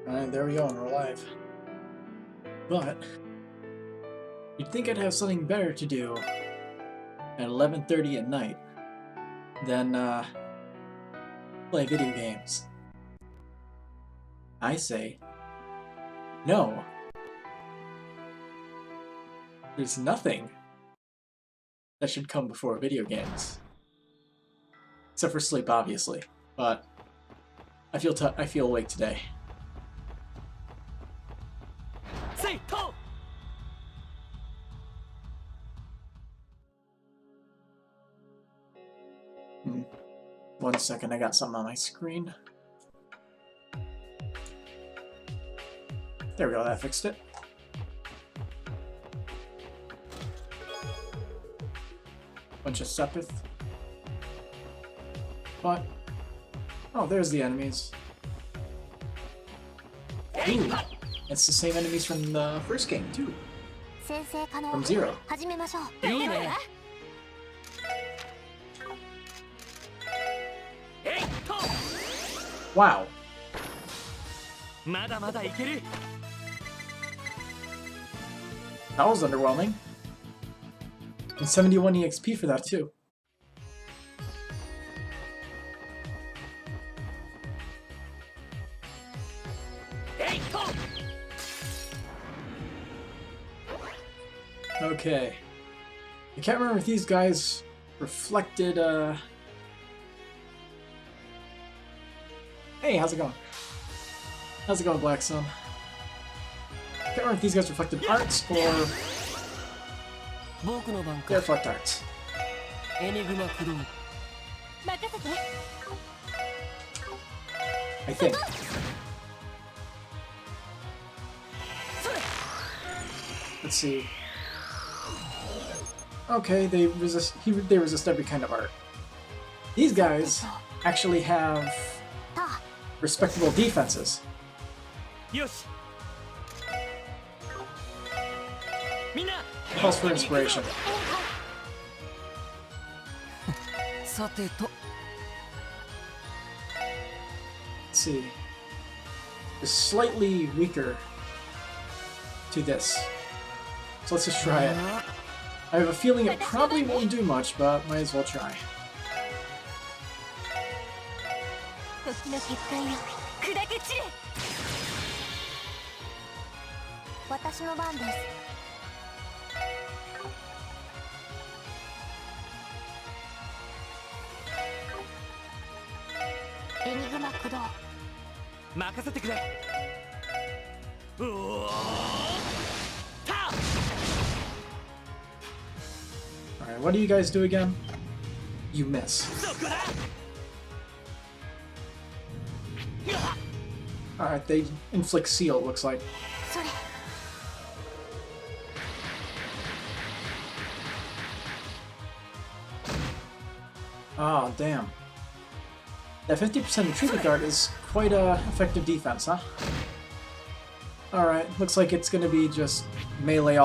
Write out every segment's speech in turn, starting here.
Alright, there we go, and we're live. But you'd think I'd have something better to do at 11:30 at night than play video games. I say, no. There's nothing that should come before video games. Except for sleep, obviously. But I feel awake today. One second, I got something on my screen. There we go, that fixed it. Bunch of Sepith. But oh, there's the enemies. Ooh, it's the same enemies from the first game too. From Zero. Wow. That was underwhelming. And 71 EXP for that too. Okay. I can't remember if these guys reflected, Hey, how's it going? How's it going, Black Sun? I can't remember if these guys reflected arts or... they reflect arts. I think. Let's see. Okay, they resist every kind of art. These guys actually have respectable defenses. Calls for inspiration. Let's see. Is slightly weaker to this. So let's just try it. I have a feeling it probably won't do much, but might as well try. Alright, what do you guys do again? You miss. Alright, they inflict seal, it looks like. Oh, damn. That 50% Retrieval Guard is quite a effective defense, huh? Alright, looks like it's gonna be just melee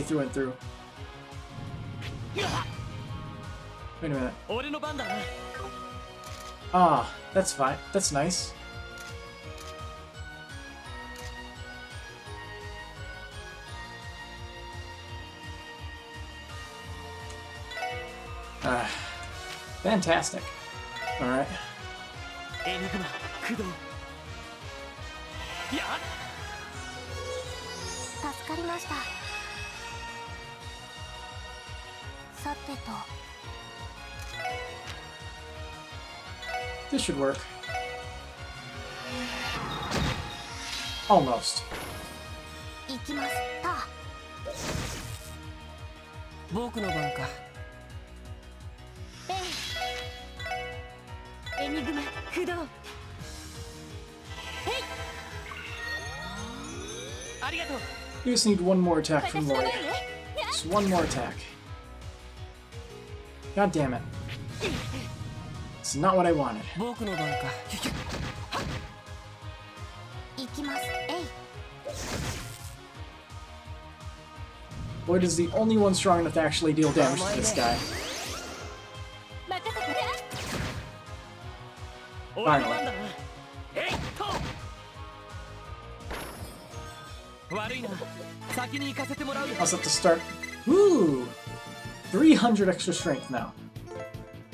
through and through. Wait a minute. Ah, that's fine. That's nice. Fantastic. Alright. This should work. Almost. You just need one more attack from Lloyd. Just one more attack. God damn it. It's not what I wanted. Lloyd is the only one strong enough to actually deal damage to this guy. Finally. How's that to start? Ooh! 300 extra strength now.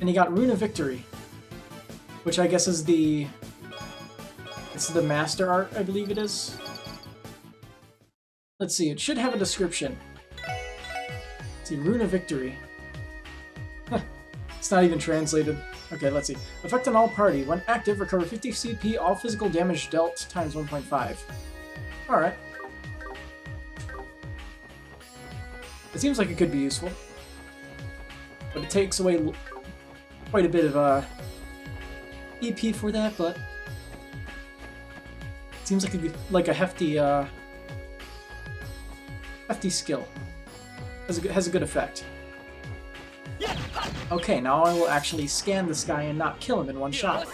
And he got Rune of Victory. Which I guess is the... It's the Master Art, I believe it is. Let's see, it should have a description. Let's see, Rune of Victory. It's not even translated. Okay, let's see. Effect on all party. When active, recover 50 CP, all physical damage dealt times 1.5. Alright. It seems like it could be useful. But it takes away quite a bit of EP for that, but... It seems like a hefty, hefty skill. Has a good effect. Okay, now I will actually scan this guy and not kill him in one shot.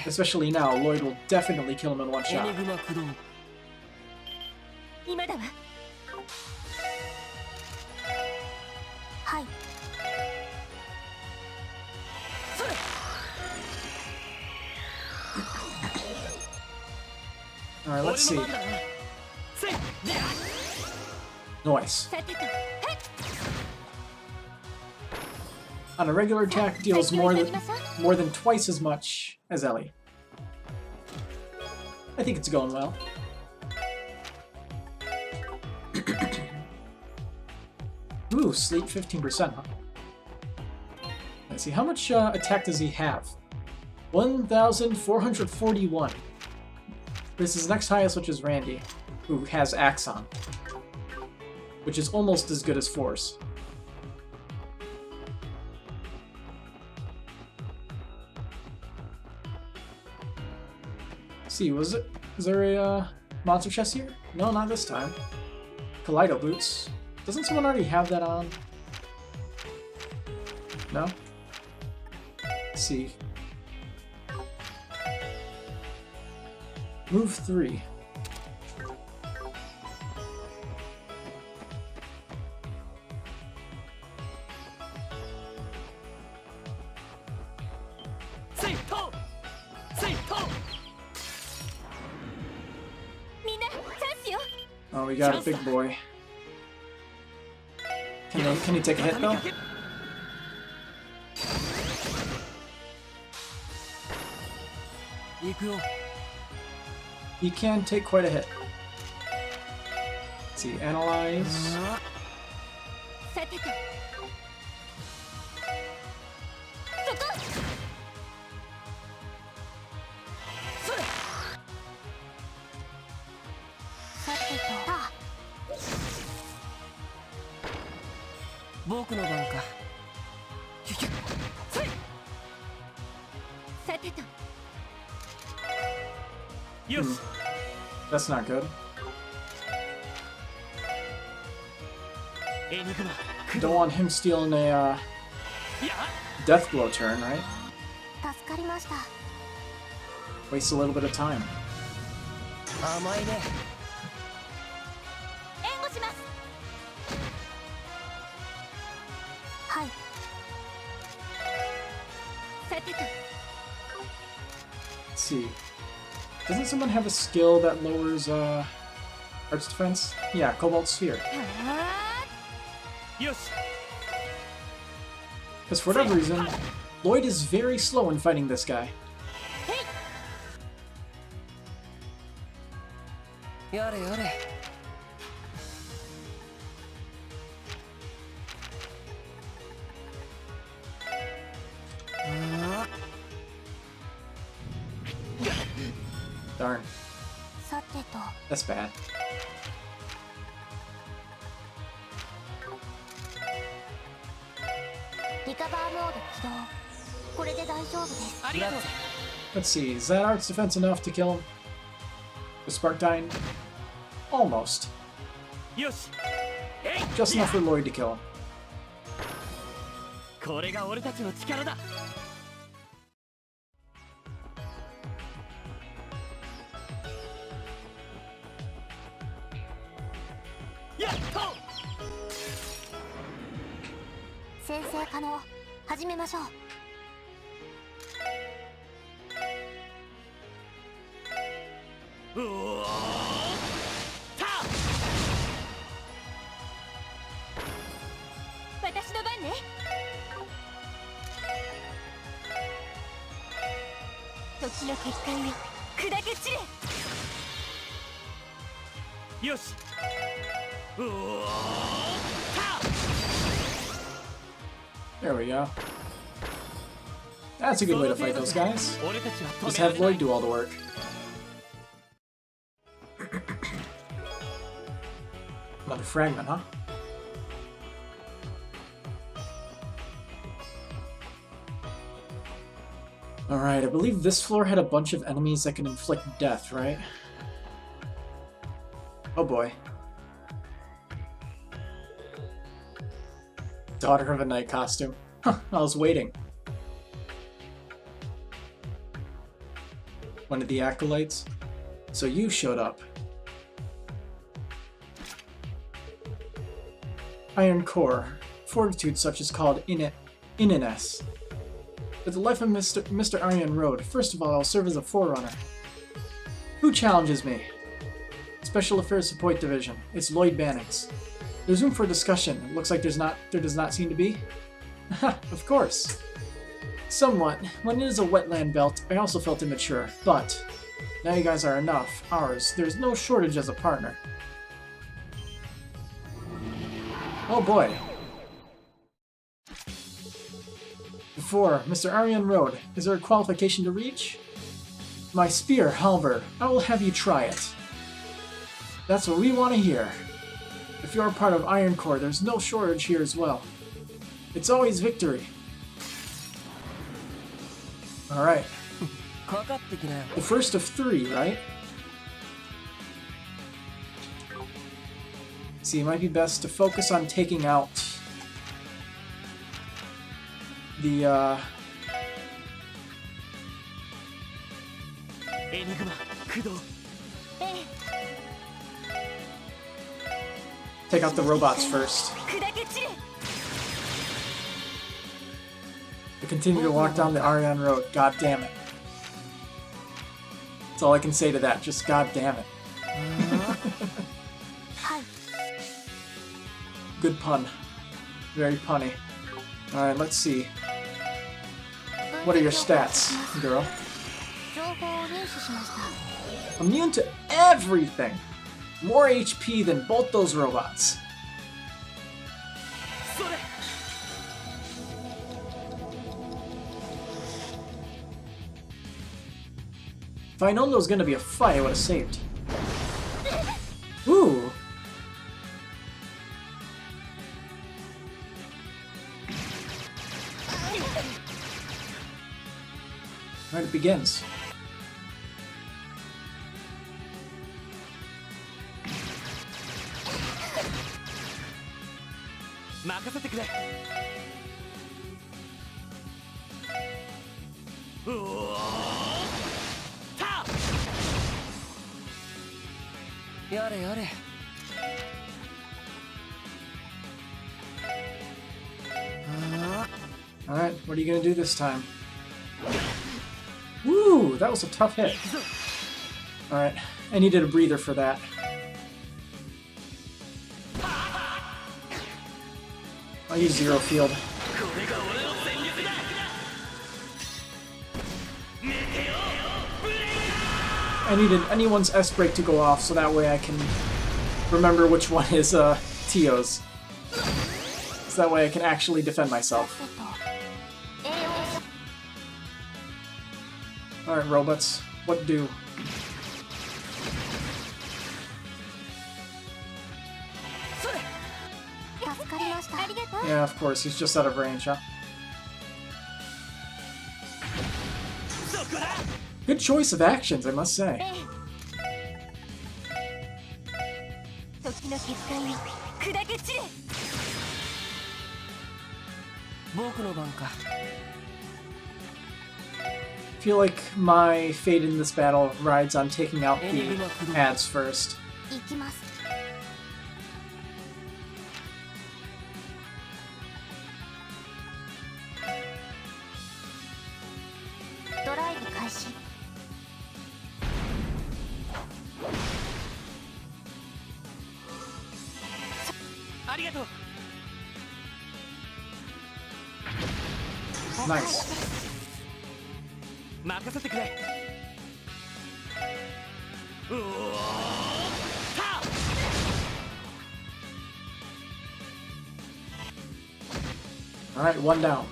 Especially now, Lloyd will definitely kill him in one shot. Alright, let's see. Nice. On a regular attack, deals more than twice as much as Ellie. I think it's going well. Ooh, sleep 15%, huh? Let's see, how much attack does he have? 1,441. This is next highest, which is Randy, who has Axon, which is almost as good as Force. See, is there a monster chest here? No, not this time. Kaleido boots. Doesn't someone already have that on? No? Let's see. Move 3. Oh, we got a big boy. Can he take a hit though? He can take quite a hit. Let's see, analyze. That's not good. Don't want him stealing a death blow turn, right? Waste a little bit of time. Let's see. Doesn't someone have a skill that lowers Arts defense? Yeah, Cobalt Sphere. Because for whatever reason, Lloyd is very slow in fighting this guy. Darn. That's bad. Let's see, is that Arts defense enough to kill him? The Sparkdyne? Almost. Just enough for Lloyd to kill him. There we go. That's a good way to fight those guys. Just have Lloyd do all the work. Another fragment, huh? Alright, I believe this floor had a bunch of enemies that can inflict death, right? Oh boy. Daughter of a Night costume. Huh, I was waiting. One of the acolytes. So you showed up. Iron Core. Fortitude such is called Inines. With the life of Mr. Aryan Road, first of all, I'll serve as a forerunner. Who challenges me? Special Affairs Support Division. It's Lloyd Bannings. There's room for discussion. It looks like there does not seem to be. Of course. Somewhat. When it is a wetland belt, I also felt immature, but now you guys are enough. Ours. There's no shortage as a partner. Oh boy. Before, Mr. Aryan Road, is there a qualification to reach? My spear, halberd. I will have you try it. That's what we want to hear. If you're a part of Iron Core, there's no shortage here as well. It's always victory. Alright. The first of 3, right? See, it might be best to focus on taking out the, take out the robots first. I continue to walk down the Aryan Road. God damn it. That's all I can say to that. Just god damn it. Good pun. Very punny. Alright, let's see. What are your stats, girl? Immune to everything! More HP than both those robots. If I'd known there was gonna be a fight, I would have saved. Ooh! Alright, it begins. Alright, what are you gonna do this time? Woo! That was a tough hit. Alright, I needed a breather for that. I'll use Zero Field. I needed anyone's S-Break to go off so that way I can remember which one is Tio's. So that way I can actually defend myself. Alright, robots. What do? Yeah, of course, he's just out of range, huh? Good choice of actions, I must say. I feel like my fate in this battle rides on taking out the ads first. Nice. Alright, one down.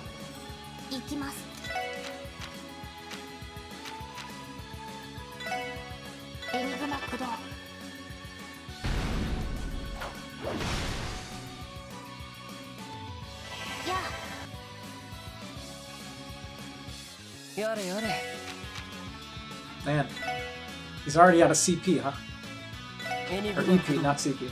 Man, he's already out of CP, huh? Or EP, not CP.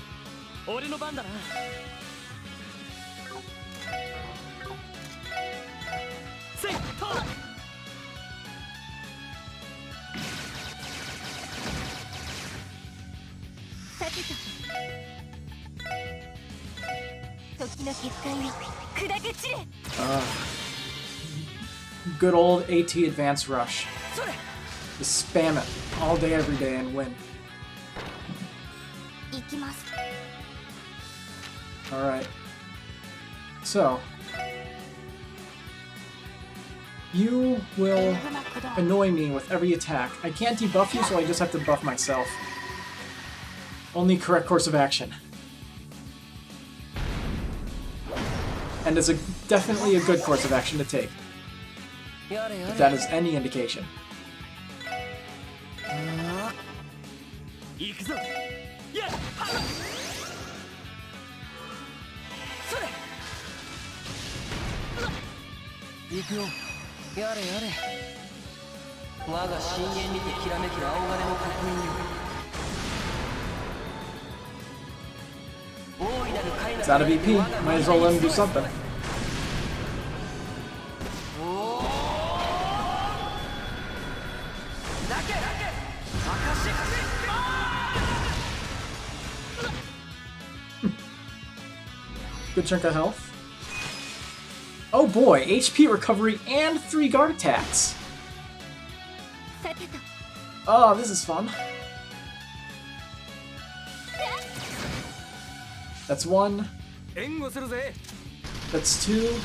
Good old AT Advance Rush. Just spam it all day, every day, and win. Alright. So, you will annoy me with every attack. I can't debuff you, so I just have to buff myself. Only correct course of action. And it's definitely a good course of action to take. If that is any indication. It's out of EP. Might as well let him do something. Good chunk of health. Oh boy, HP recovery and 3 guard attacks. Oh, this is fun. That's 1. That's 2.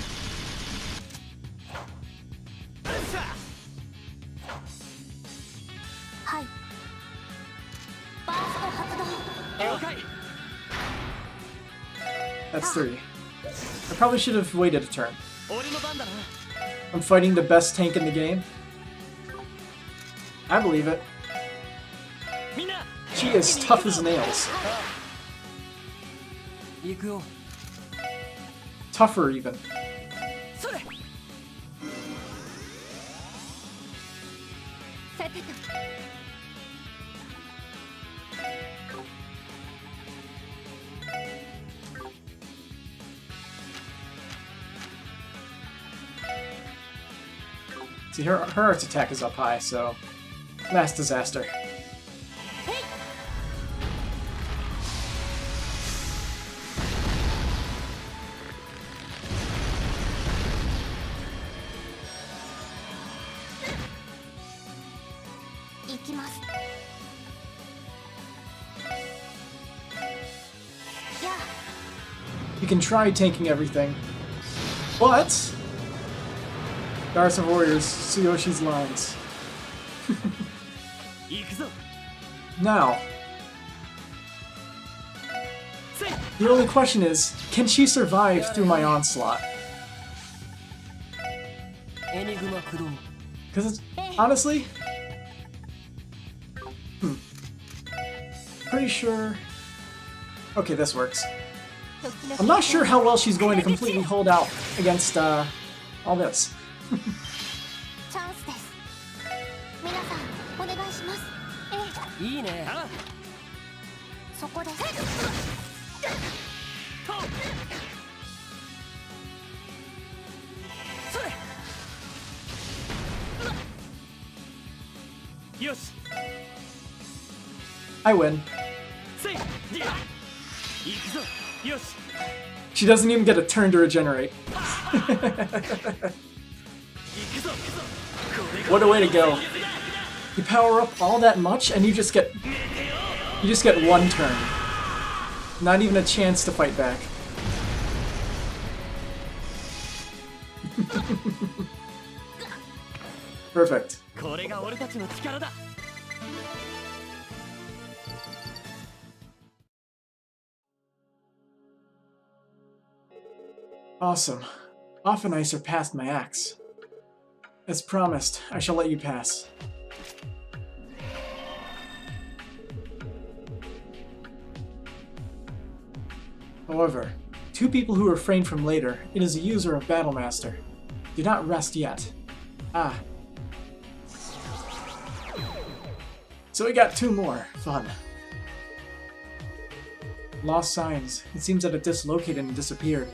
That's 3. I probably should have waited a turn. I'm fighting the best tank in the game. I believe it. She is tough as nails. Tougher, even. See, her arts attack is up high, so mass disaster. You can try tanking everything, but Darts of Warriors, Tsuyoshi's lines. Now, the only question is, can she survive through my onslaught? Because honestly, pretty sure. Okay, this works. I'm not sure how well she's going to completely hold out against all this. I win. She doesn't even get a turn to regenerate. What a way to go. You power up all that much and you just get one turn. Not even a chance to fight back. Perfect. これが俺たちの力だ。 Awesome. Often I surpassed my axe. As promised, I shall let you pass. However, two people who refrain from later, it is a user of Battlemaster. Do not rest yet. Ah. So we got 2 more. Fun. Lost signs. It seems that it dislocated and disappeared.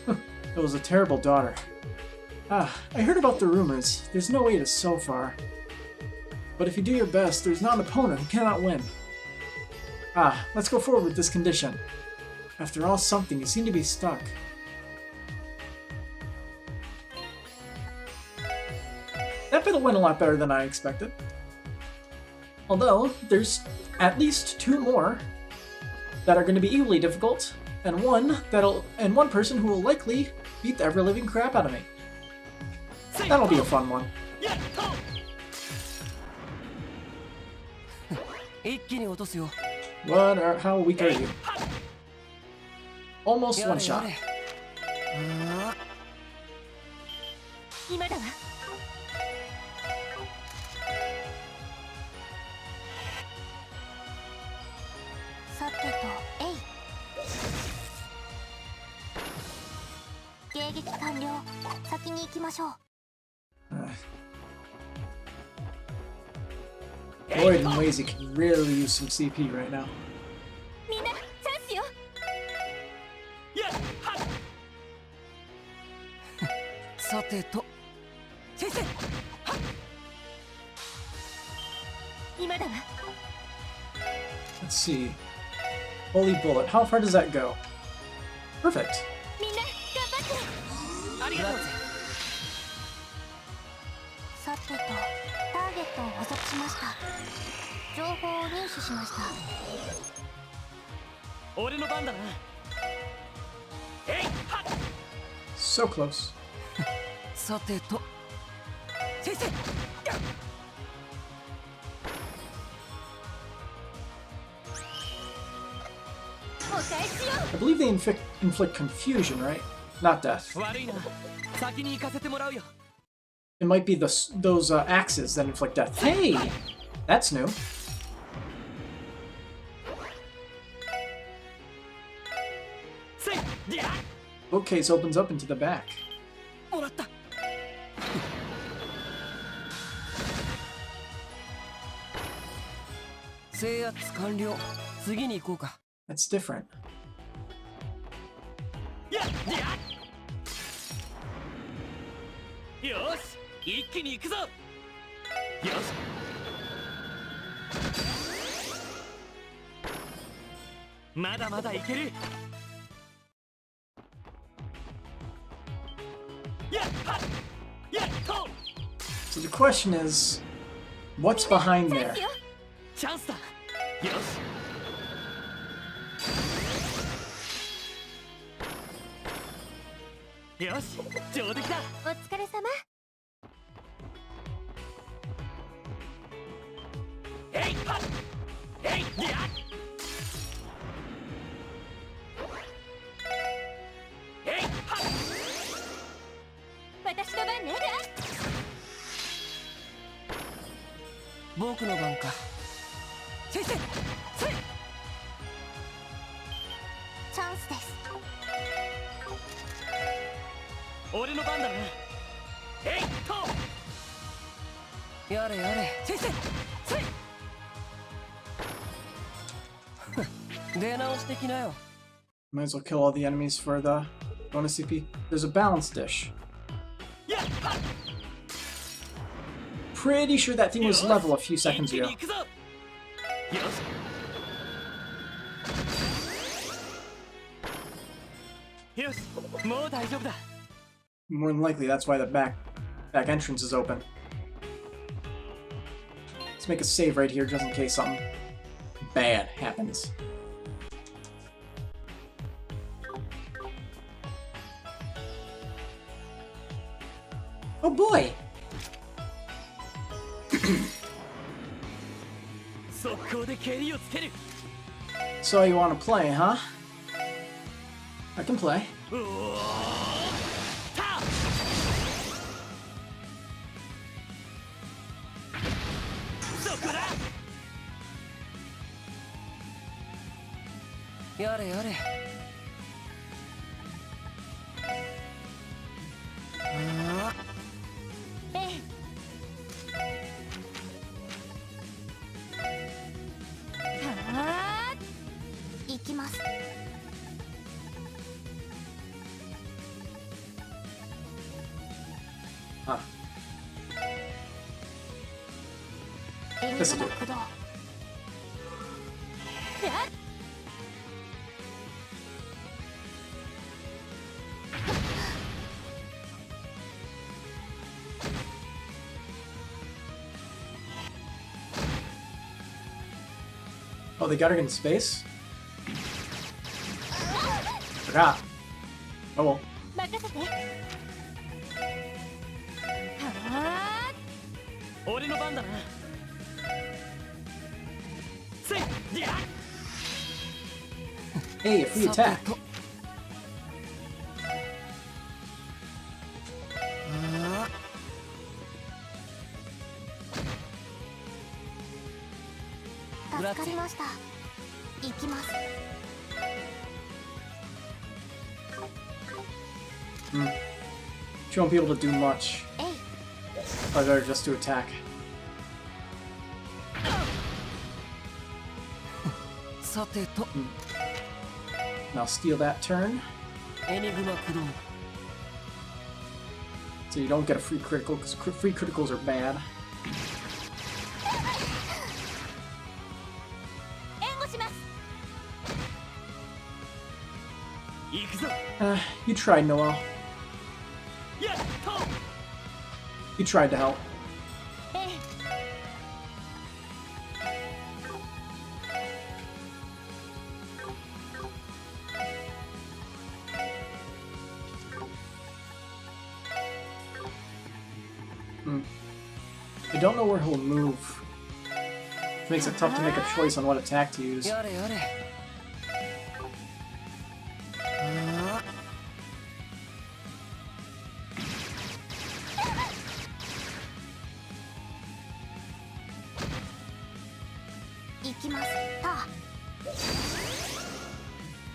It was a terrible daughter. Ah, I heard about the rumors. There's no way it is so far. But if you do your best, there's not an opponent who cannot win. Ah, let's go forward with this condition. After all something, you seem to be stuck. That battle went a lot better than I expected. Although, there's at least 2 more that are going to be equally difficult, and one person who will likely beat the ever-living crap out of me. That'll be a fun one. How weak are you? Almost one shot. Lloyd and Wazy can really use some CP right now. Let's see. Holy bullet. How far does that go? Perfect. So close. I believe they inflict confusion, right? Not death. It might be those axes that inflict death. Hey! That's new. Bookcase opens up into the back. That's different. So the question is, what's behind there? Might as well kill all the enemies for the bonus CP. There's a balance dish. Pretty sure that thing was level a few seconds ago. More than likely, that's why the back entrance is open. Let's make a save right here just in case something bad happens. Oh boy! So you want to play, huh? I can play. Yare yare. Huh. This'll do it. Oh, they got her in space? Forgot. Oh well. Hey, a free attack. She won't be able to do much. I better just do attack. Now steal that turn. So you don't get a free critical, because free criticals are bad. You tried, Noel. You tried to help. I don't know where he'll move. Which makes it tough to make a choice on what attack to use.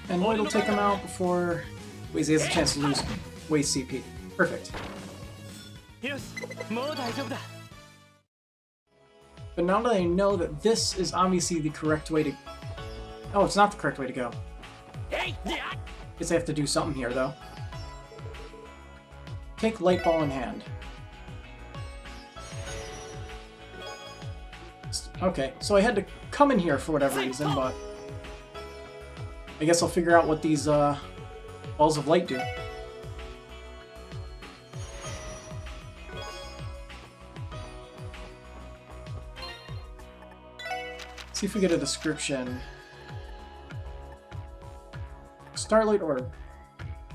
And Lloyd will take him out before he has a chance to lose waste CP. Perfect. But now that I know that this is obviously the correct way to... Oh, it's not the correct way to go. Guess I have to do something here, though. Take light ball in hand. Okay, so I had to come in here for whatever reason, but... I guess I'll figure out what these balls of light do. See if we get a description. Starlight orb.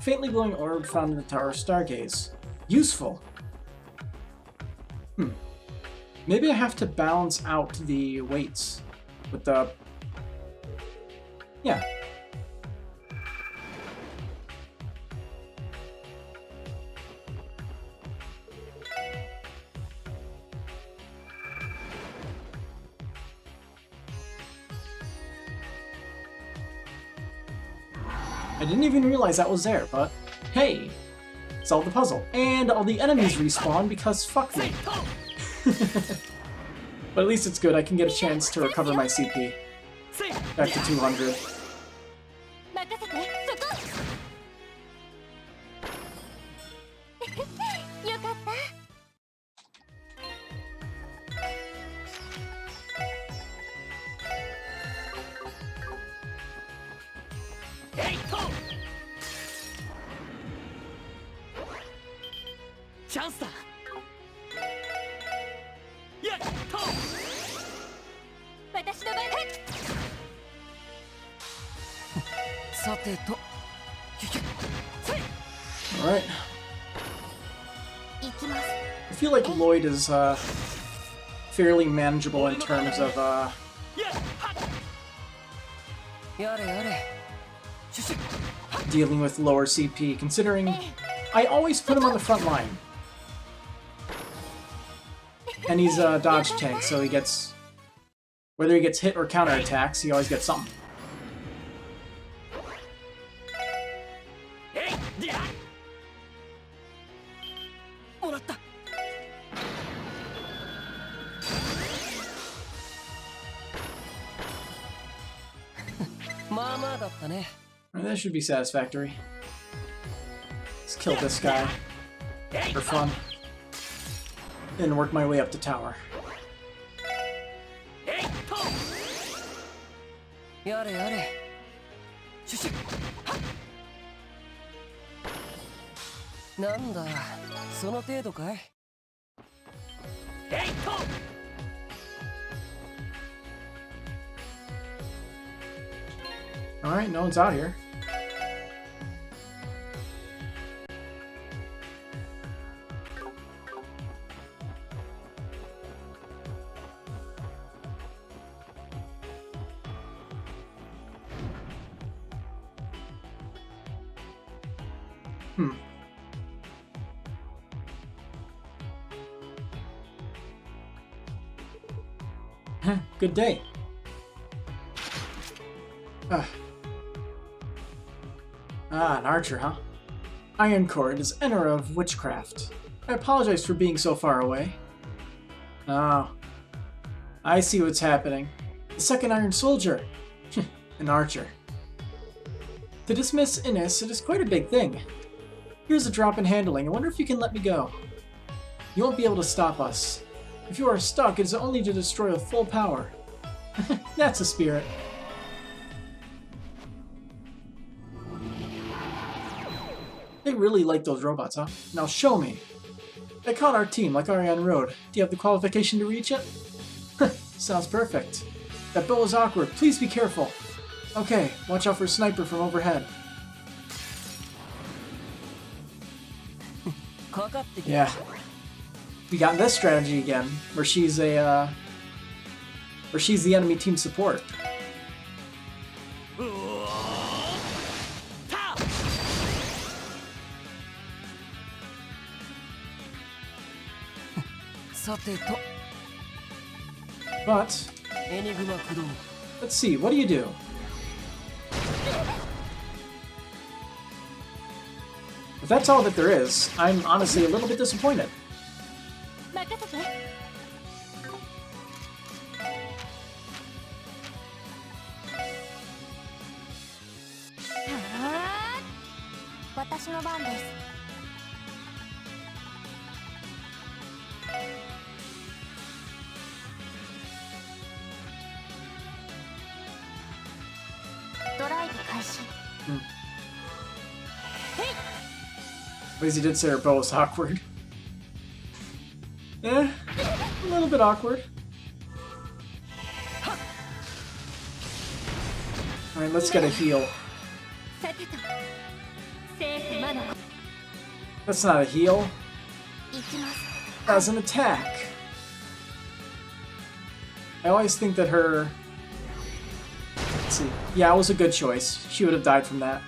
Faintly glowing orb found in the Tower of Stargaze. Useful. Maybe I have to balance out the weights with the... Yeah. I didn't even realize that was there, but hey, solved the puzzle. And all the enemies respawn because fuck me. But at least it's good, I can get a chance to recover my CP. Back to 200. Alright. I feel like Lloyd is fairly manageable in terms of やれやれシュシュ dealing with lower CP, considering I always put him on the front line. And he's a dodge tank, so he gets... Whether he gets hit or counterattacks, he always gets something. もらったまあまあだったね That should be satisfactory. Let's kill this guy for fun. Then work my way up the tower. やれやれシュシュなんだその程度かい Alright, no one's out here. Good day. An archer, huh? Iron Cord is Enner of Witchcraft. I apologize for being so far away. Oh. I see what's happening. The second Iron Soldier. An archer. To dismiss Innes, it is quite a big thing. Here's a drop in handling. I wonder if you can let me go. You won't be able to stop us. If you are stuck, it is only to destroy with full power. That's a spirit. They really like those robots, huh? Now show me. I caught our team like Ariane Road. Do you have the qualification to reach it? Sounds perfect. That bow is awkward. Please be careful. Okay, watch out for a sniper from overhead. Yeah. We got this strategy again, where she's the enemy team support. But let's see, what do you do? If that's all that there is, I'm honestly a little bit disappointed. At least he did say her bow was awkward. Eh, a little bit awkward. Alright, let's get a heal. That's not a heal. That's an attack. I always think that her... Let's see. Yeah, it was a good choice. She would have died from that.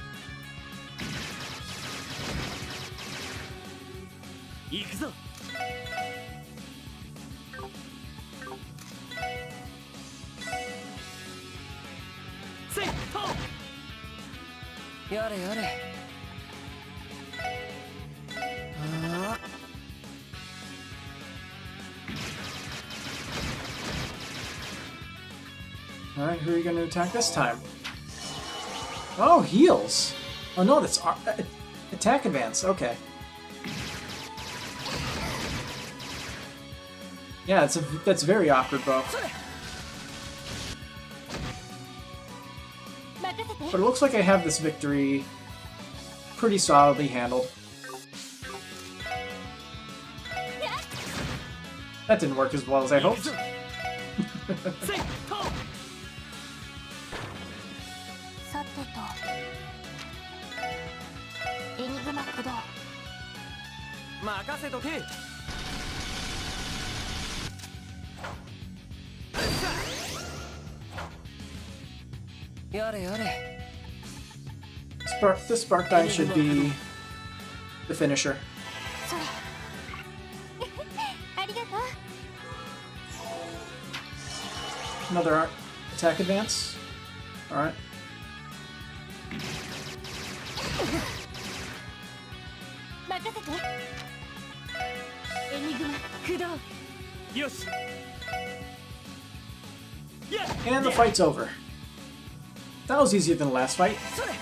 Alright, who are you going to attack this time? Oh, heals! Oh no, that's attack advance, okay. Yeah, that's very awkward, bro. But it looks like I have this victory pretty solidly handled. That didn't work as well as I hoped. やれやれ The spark dive should be the finisher. それありがとう Another attack advance. Alright. 任せてエニグマ駆動 よし And the fight's over. That was easier than the last fight. それ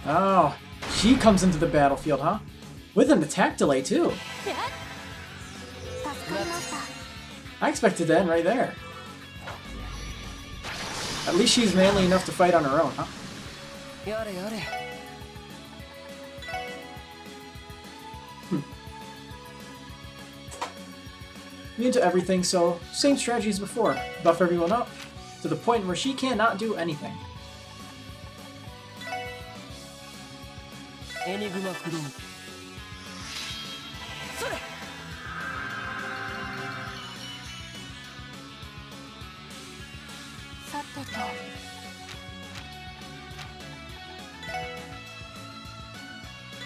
Oh, she comes into the battlefield, huh? With an attack delay, too. 助かりました I expected to end right there. At least she's manly enough to fight on her own, huh? やれやれ Immune to everything, so same strategy as before. Buff everyone up to the point where she cannot do anything. エニグマ駆動それ さてと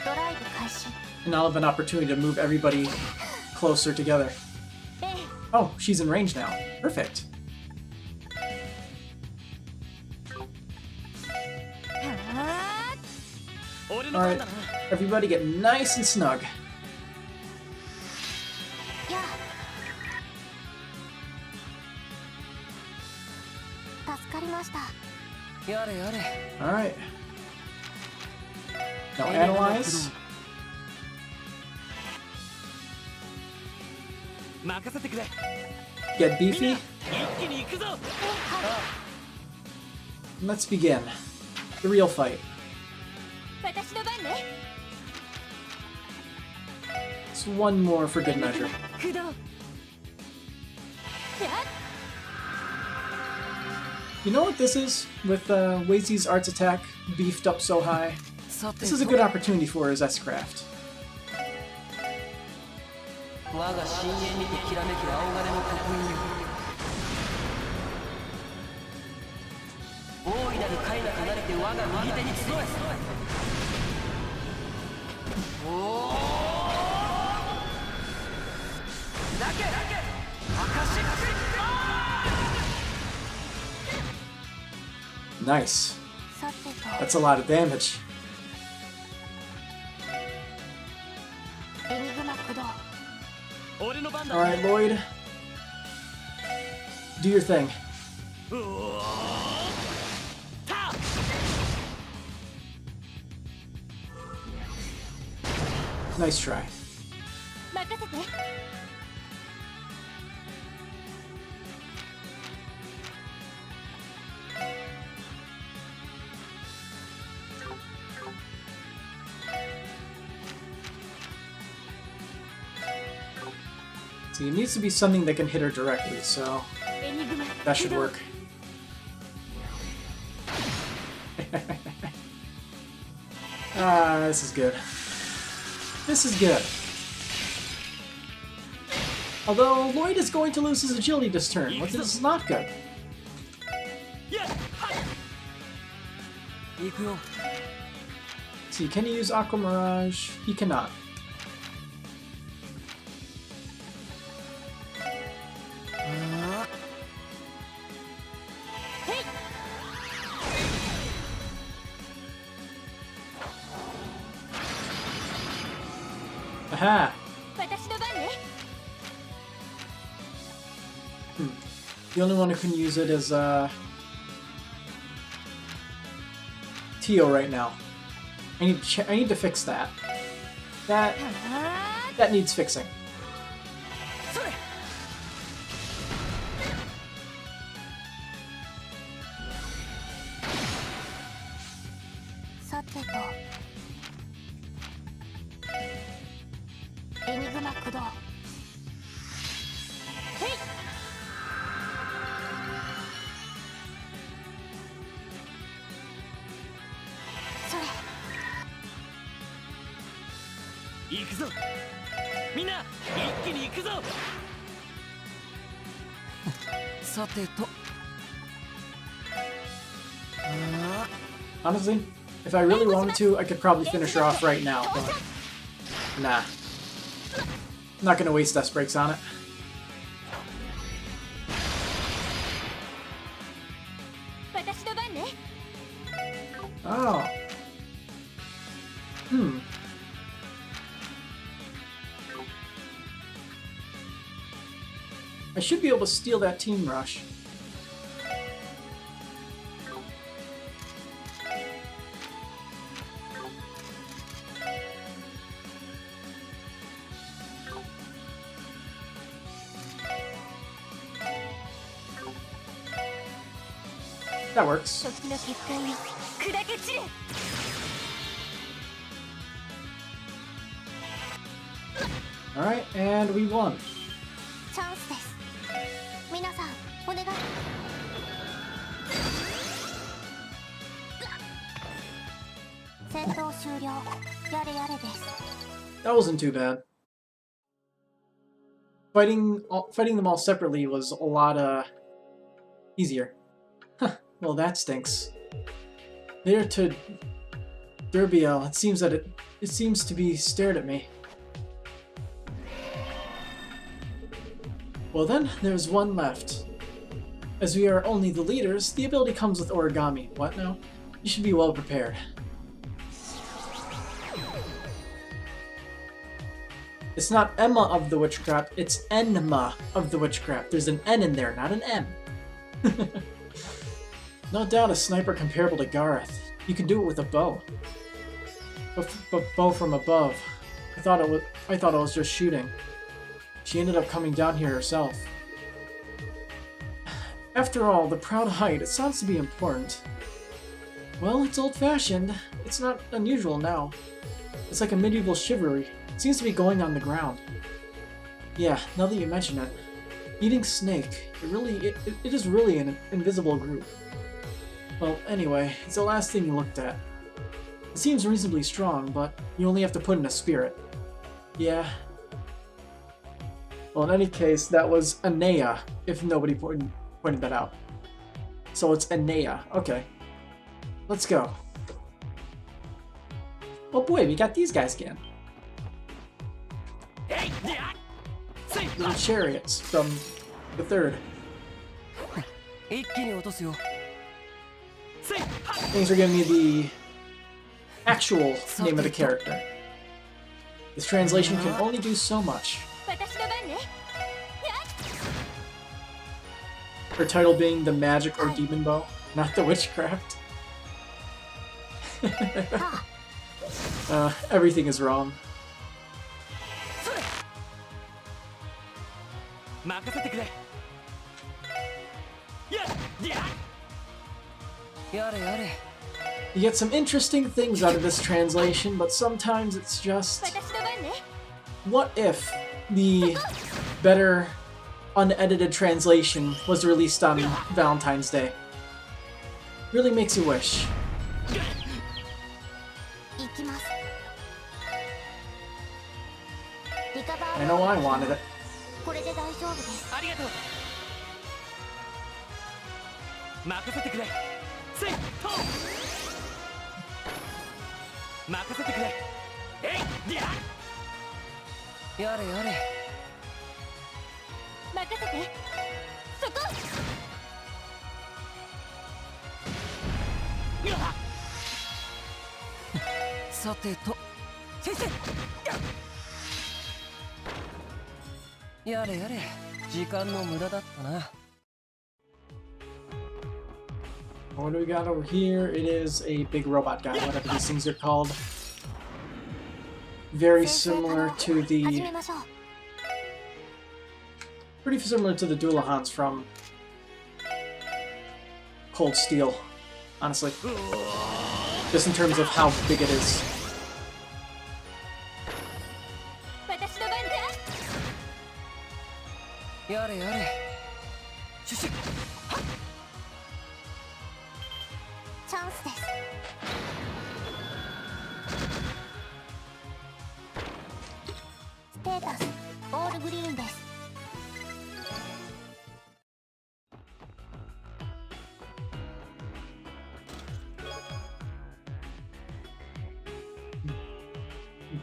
ドライブ開始 And I'll have an opportunity to move everybody closer together. ええ Oh, she's in range now. Perfect. は俺の番 Alright, だな everybody get nice and snug. ーや助かりましたやれやれ Alright. Now エニグマ駆動 analyze. 任せてくれ Get beefy. 一気に行くぞ Let's begin. The real fight. 私の番ね It's one more for good measure. 駆動や You know what this is? With Wazy's arts attack beefed up so high, さて this is a good opportunity for his S-Craft. 我が深淵にてきらめく青金の刻印よ大いなる絵画となれて我が右手に集えおおだけアカシック Nice. さてと That's a lot of damage. エニグマ駆動俺の番だ Alright, Lloyd. Do your thing. うおーた Nice try. 任せて See, it needs to be something that can hit her directly, so エニグマ that should 駆動 work. Ah, this is good. This is good. Although, Lloyd is going to lose his agility this turn, which is not good. 行くよ See, can he use Aqua Mirage? He cannot. あ Aha! 私の番ね The only one who can use it is, Tio right now. I need to fix that. That は that needs fixing. それ ーさてとエニグマ駆動へいそれ行くぞみんな一気に行くぞさてと。Honestly, if I really wanted to, I could probably finish her off right now, but nah. I'm not gonna waste S breaks on it. Oh. I should be able to steal that team rush. That works. Alright, and we won. That wasn't too bad. Fighting them all separately was a lot easier. Huh, well that stinks. There to Derbiel, it seems that it seems to be stared at me. Well then, there's one left. As we are only the leaders, the ability comes with origami. What now? You should be well prepared. It's not Emma of the Witchcraft, it's Enma of the Witchcraft. There's an N in there, not an M. No doubt a sniper comparable to Gareth. You can do it with a bow. But bow from above. I thought it was just shooting. She ended up coming down here herself. After all, the proud height, it sounds to be important. Well, it's old-fashioned. It's not unusual now. It's like a medieval chivalry. It seems to be going on the ground. Yeah, now that you mention it. Eating snake, it is really an invisible group. Well, anyway, it's the last thing you looked at. It seems reasonably strong, but you only have to put in a spirit. Yeah. Well, in any case, that was Anea, if nobody pointed that out. So it's Anea. Okay. Let's go. Oh boy, we got these guys again. Little chariots from the third. Thanks for giving me the actual name of the character. This translation can only do so much. Her title being the magic or demon bow, not the witchcraft. Everything is wrong. You get some interesting things out of this translation, but sometimes it's just... What if the better unedited translation was released on Valentine's Day? Really makes you wish. I know I wanted it. What do we got over here? It is a big robot guy, whatever these things are called. Very similar to the... Pretty similar to the Doolahans from Cold Steel, honestly. Just in terms of how big it is.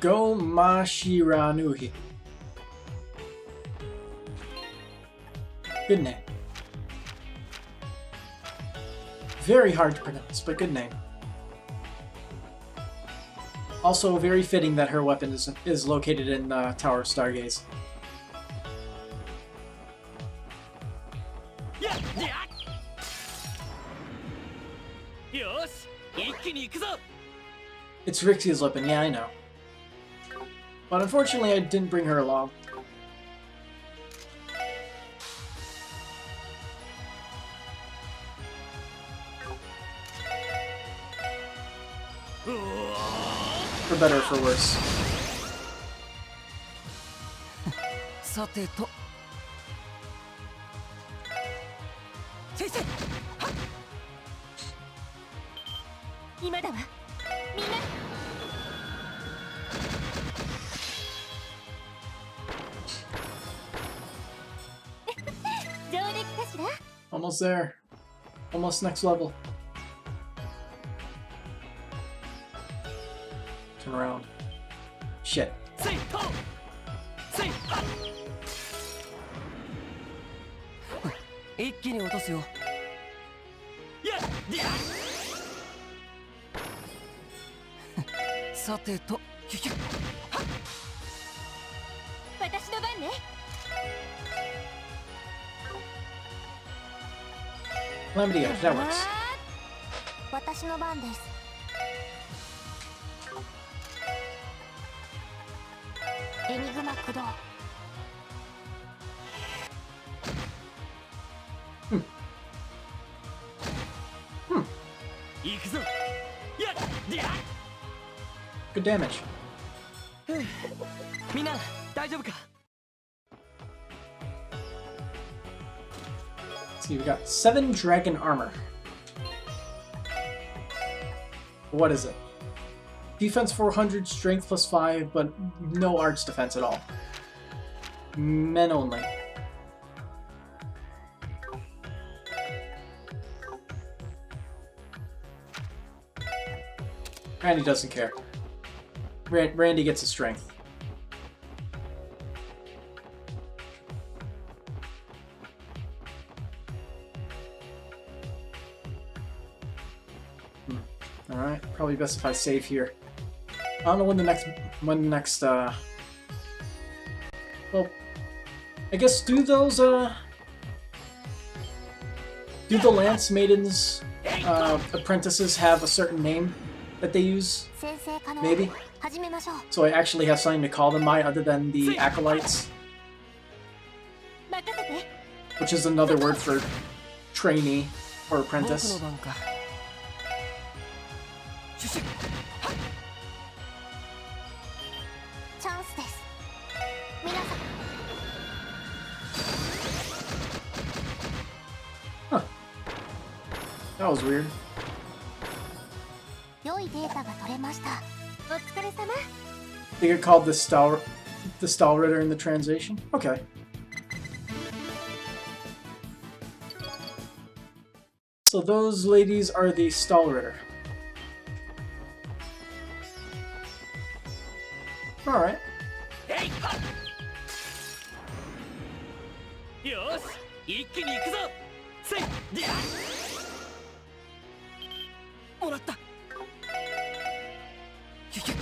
Go Mashiranuhi. Good name. Very hard to pronounce, but good name. Also very fitting that her weapon is located in Tower of Stargaze. It's Rixia's weapon, yeah, I know. But unfortunately, I didn't bring her along. For better or for worse. さてと先生今だわみんな上出来かしら Almost there. Almost next level. Turn around. Shit. せいとせいは一気に落とすよやっさてとヒュヒュ私の番ね Calamity Edge, that works. 私の番ですエニグマ駆動行くぞやっ Good damage. みんな大丈夫か Let's see, we got 7 dragon armor. What is it? Defense 400, strength plus 5, but no arts defense at all. Men only. Randy doesn't care. Randy gets his strength. Alright, probably best if I save here. I don't know when the next, well, I guess do those, do the Lance Maidens, apprentices have a certain name that they use? 先生可能 Maybe? 始めましょう So I actually have something to call them by other than the acolytes, 任せて which is another word for trainee or 僕の apprentice. 番かシュシュチャンスです皆さん Huh. That was weird. 良いデータが取れましたお疲れ様 They get called the Stahlritter in the translation? Okay. So those ladies are the Stahlritter. Alright. よし一気に行くぞせいもらったヒュヒュ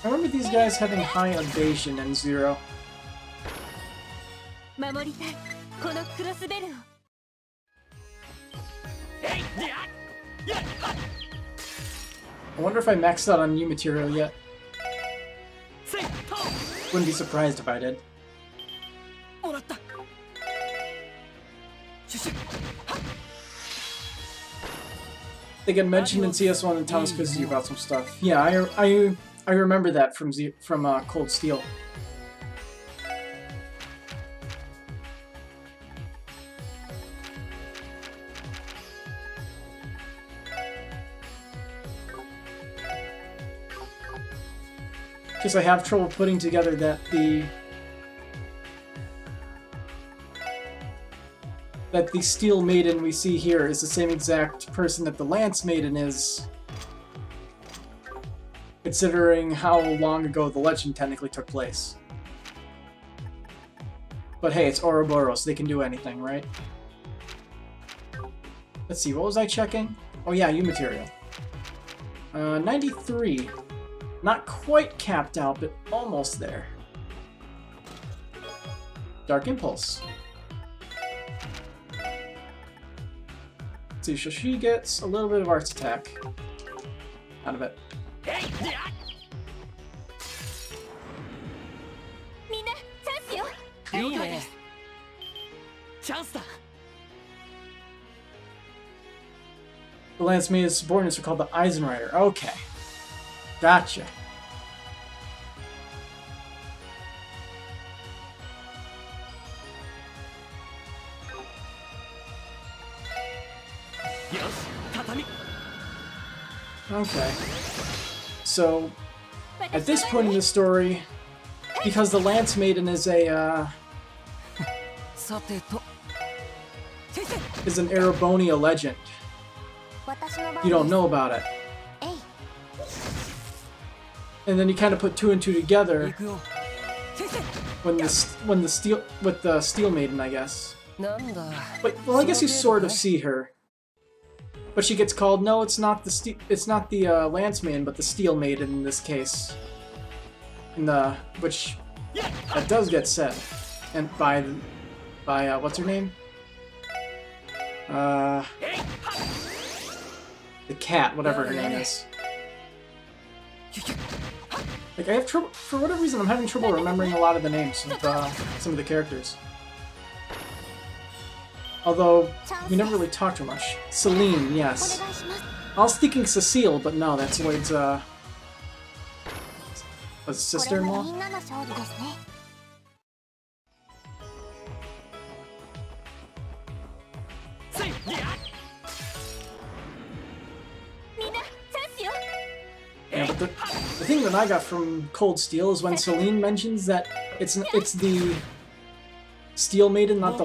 I remember these guys having high evasion in Zero. 守りたいこのクロスベルを I wonder if I maxed out on new material yet. Wouldn't be surprised if I did. もらったシュシュ They get mentioned in CS1 and Thomas quizzes you about some stuff. Yeah, I remember that from Cold Steel. Because I have trouble putting together that the Steel Maiden we see here is the same exact person that the Lance Maiden is. considering how long ago the legend technically took place. But hey, it's Ouroboros, they can do anything, right? Let's see, what was I checking? Oh yeah, U material. 93. Not quite capped out, but almost there. Dark Impulse. Let's see, so she gets a little bit of Arts Attack out of it. The Lance Maiden's subordinates are called the Eisenrider. Okay. Gotcha. Okay. So, at this point in the story, because the Lance Maiden is a, is an Erebonian legend, you don't know about it. And then you kind of put two and two together when the Steel Maiden, I guess. But well, I guess you sort of see her. But she gets called. No, it's not the Lance Maiden, but the Steel Maiden in this case. Which that does get said, and by what's her name? The cat, whatever her name is. Like I have trouble for whatever reason. I'm having trouble remembering a lot of the names of some of the characters. Although, we never really talked too much. Celine, yes. I was thinking Cecile, but no, that's Lloyd's, sister-in-law? Yeah, but the thing that I got from Cold Steel is when Celine mentions that it's the Steel Maiden, not the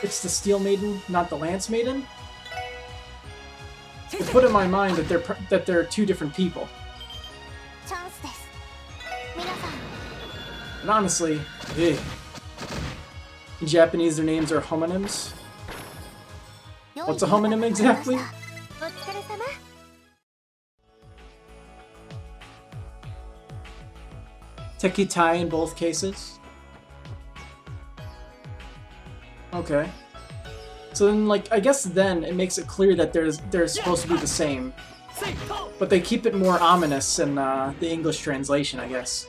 It's the Steel Maiden, not the Lance Maiden. It put in my mind that they're two different people. And honestly, in Japanese, their names are homonyms. What's a homonym exactly? Tekitai in both cases. Okay. So then, like, I guess then it makes it clear that they're supposed to be the same. But they keep it more ominous in the English translation, I guess.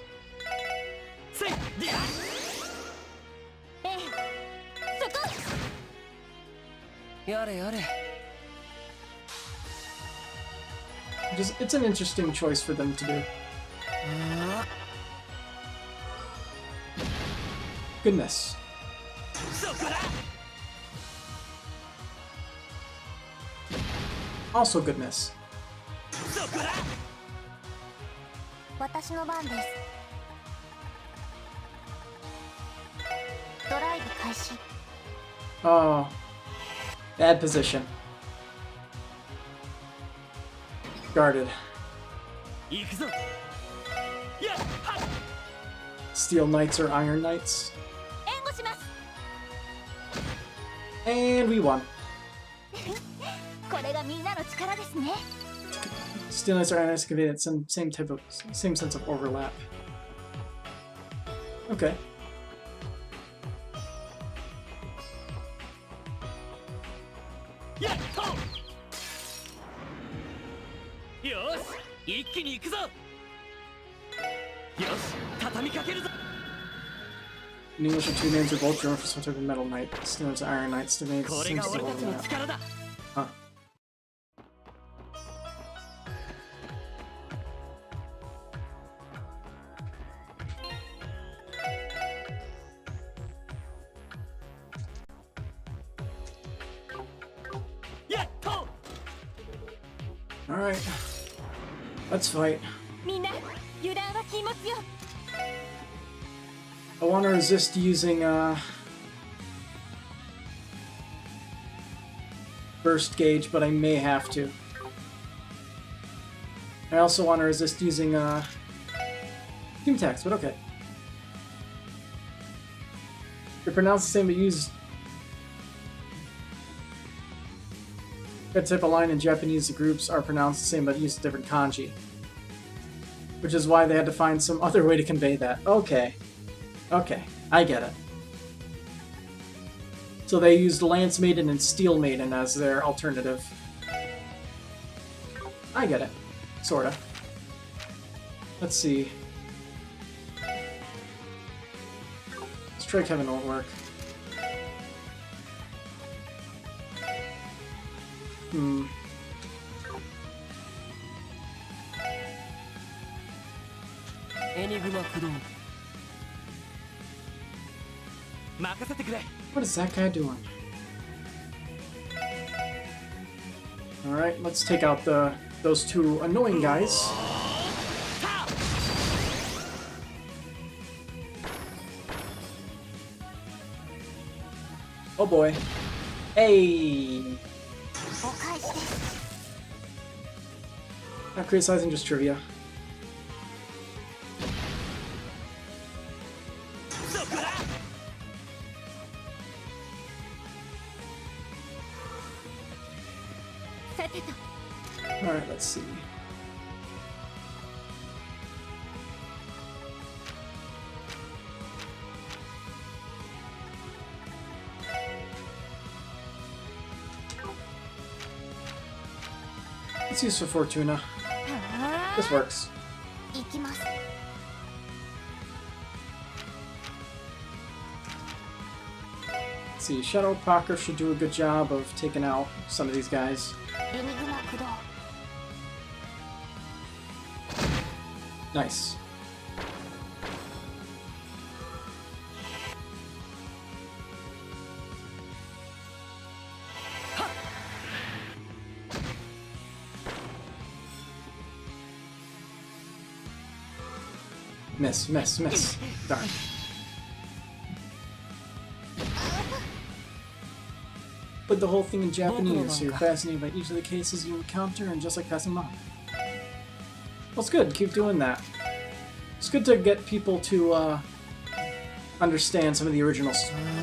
It's an interesting choice for them to do. Goodness. Also goodness. Oh. Bad position. Guarded. Steel Knights or Iron Knights. And we won. Steel Knights or Iron Knights convey that same sense of overlap. Okay. In English, the two names are both German for some type of metal knight. Steel Knights and Iron Knights to me seems to overlap. Huh. Alright. Let's fight. I want to resist using burst gauge, but I may have to. I also want to resist using team attacks, but okay. They're pronounced the same but used. That type of line in Japanese, the groups are pronounced the same but use different kanji. Which is why they had to find some other way to convey that. Okay. Okay, I get it. So they used Lance Maiden and Steel Maiden as their alternative. I get it. Sorta. Let's see. Strike Heaven won't work. Hmm. What is that guy doing? Alright, let's take out those two annoying guys. Oh boy. Hey! Not criticizing, just trivia. Alright, let's see. Let's use for Fortuna. This works. Let's see, Shadow Packer should do a good job of taking out some of these guys. Nice. Miss, miss, miss. Darn. Put the whole thing in Japanese, so you're fascinated by each of the cases you encounter, and just like passing them on. Well, it's good. Keep doing that. It's good to get people to understand some of the original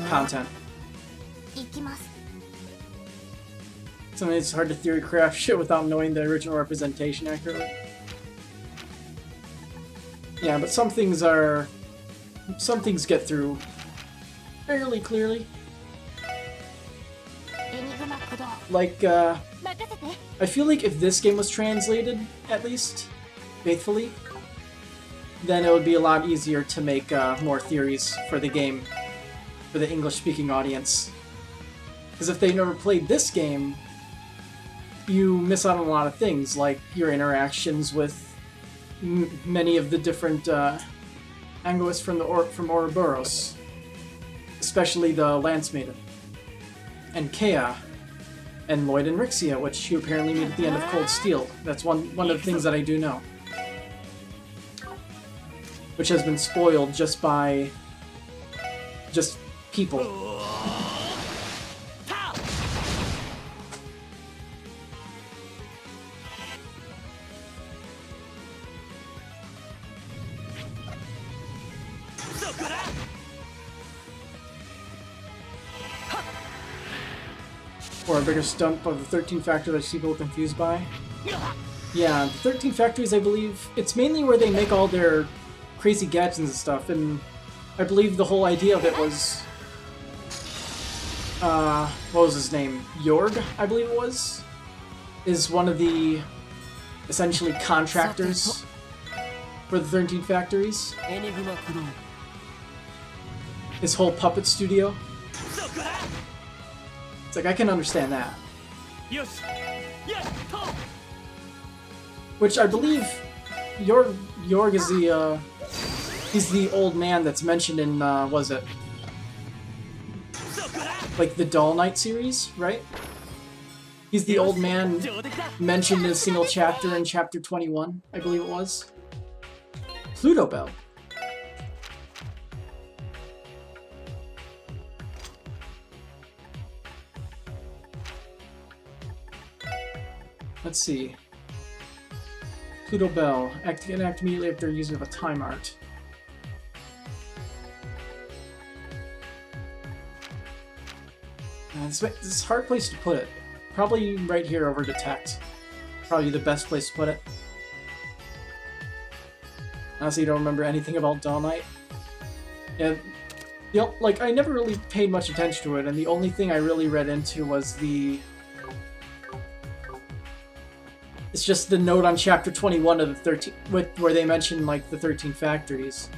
content. Sometimes it's hard to theory craft shit without knowing the original representation accurately. Yeah, but some things get through fairly clearly. Like, I feel like if this game was translated, at least, faithfully, then it would be a lot easier to make more theories for the game, for the English-speaking audience. Because if they never played this game, you miss out on a lot of things, like your interactions with many of the different Angoists from Ouroboros, especially the Lance Maiden, and Kea, and Lloyd and Rixia, which you apparently meet at the end of Cold Steel. That's one of the things that I do know, which has been spoiled just by people. Or a bigger stump of the 13 factor that people are confused by. Yeah, the 13 factories, I believe, it's mainly where they make all their crazy gadgets and stuff, and I believe the whole idea of it was, what was his name? Jorg, I believe it was, is one of the, essentially, contractors for the 13 factories. His whole puppet studio. It's like, I can understand that. Which I believe Jorg is the, he's the old man that's mentioned in, was it? Like the Doll Knight series, right? He's the old man mentioned in a single chapter in chapter 21, I believe it was. Pluto Bell. Let's see. Pluto Bell. Act immediately after using of a time art. This is a hard place to put it. Probably right here over Detect. Probably the best place to put it. Honestly, you don't remember anything about Dull Knight? Yeah, you know, like, I never really paid much attention to it, and the only thing I really read into was the... It's just the note on chapter 21 of the 13... where they mention, like, the 13 factories.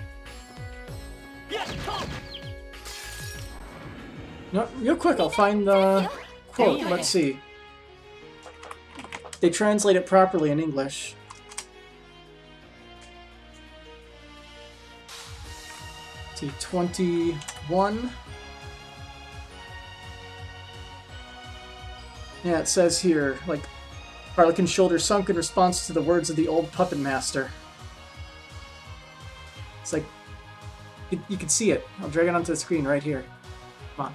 No, real quick, I'll find the quote. Let's see. They translate it properly in English. Let's see, 21. Yeah, it says here, like, Harlequin's shoulders sunk in response to the words of the old puppet master. It's like, you can see it. I'll drag it onto the screen right here. Come on.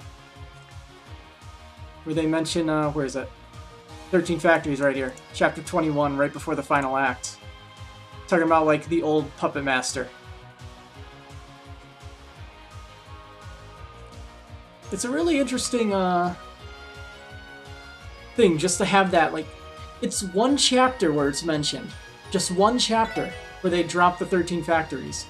Where they mention, where is it? 13 Factories right here. Chapter 21, right before the final act. Talking about, like, the old puppet master. It's a really interesting, thing just to have that, like, it's one chapter where it's mentioned. Just one chapter where they drop the 13 Factories.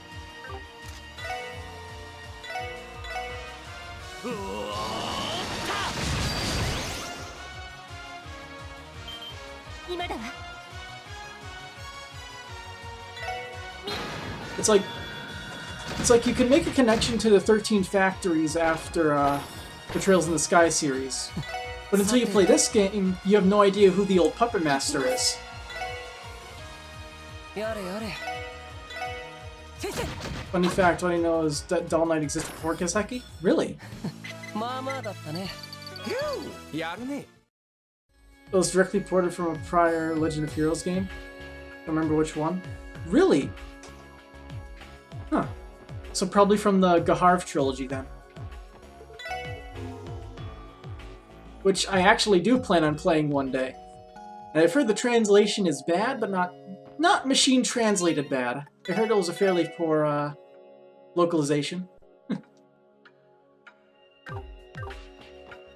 It's like you can make a connection to the 13 Factories after the Trails in the Sky series. But until you play this game, you have no idea who the old puppet master is. Funny fact, what I know is that Dull Knight existed before Kiseki? Really? It was directly ported from a prior Legend of Heroes game. Don't remember which one. Really? Huh. So probably from the Gaharv trilogy then. Which I actually do plan on playing one day. And I've heard the translation is bad, but not machine translated bad. I heard it was a fairly poor localization. But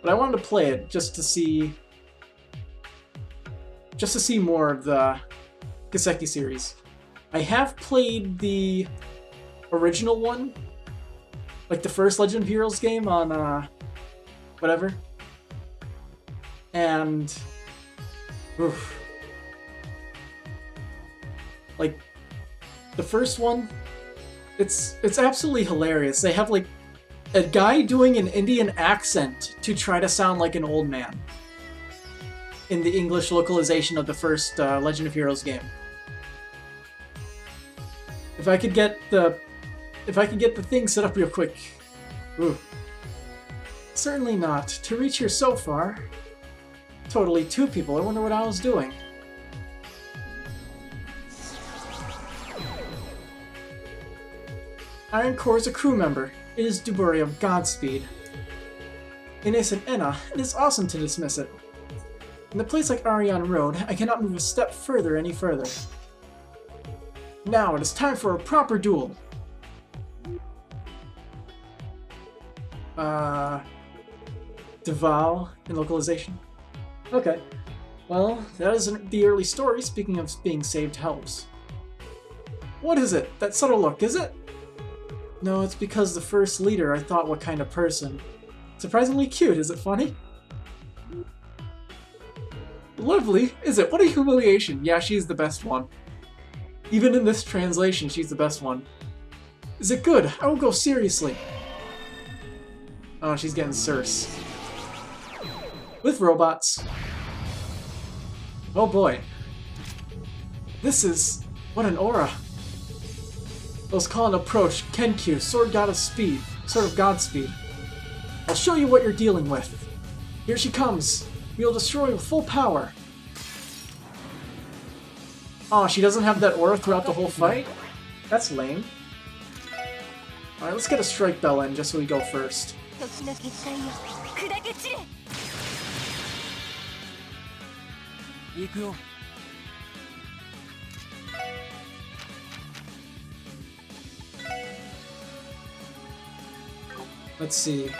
I wanted to play it just to see more of the Kiseki series. I have played the original one, like the first Legend of Heroes game on whatever, and oof, like the first one, it's absolutely hilarious. They have like a guy doing an Indian accent to try to sound like an old man in the English localization of the first Legend of Heroes game. If I could get the thing set up real quick. Ooh. Certainly not. To reach here so far. Totally 2 people. I wonder what I was doing. Iron Core is a crew member. It is Duburi of Godspeed. Ines and Enna, it is awesome to dismiss it. In a place like Arion Road, I cannot move a step further any further. Now it is time for a proper duel. Deval in localization. Okay. Well, that isn't the early story. Speaking of being saved helps. What is it? That subtle look, is it? No, it's because the first leader I thought what kind of person. Surprisingly cute, is it funny? Lovely, is it? What a humiliation. Yeah, she's the best one. Even in this translation, she's the best one. Is it good? I will go seriously. Oh, she's getting Circe. With robots. Oh boy. This is... what an aura. Those call an approach, Kenkyu, sword god of speed. Sword of Godspeed. I'll show you what you're dealing with. Here she comes. We will destroy with full power. Oh, she doesn't have that aura throughout the whole fight? That's lame. Alright, let's get a strike bell in just so we go first. Let's see.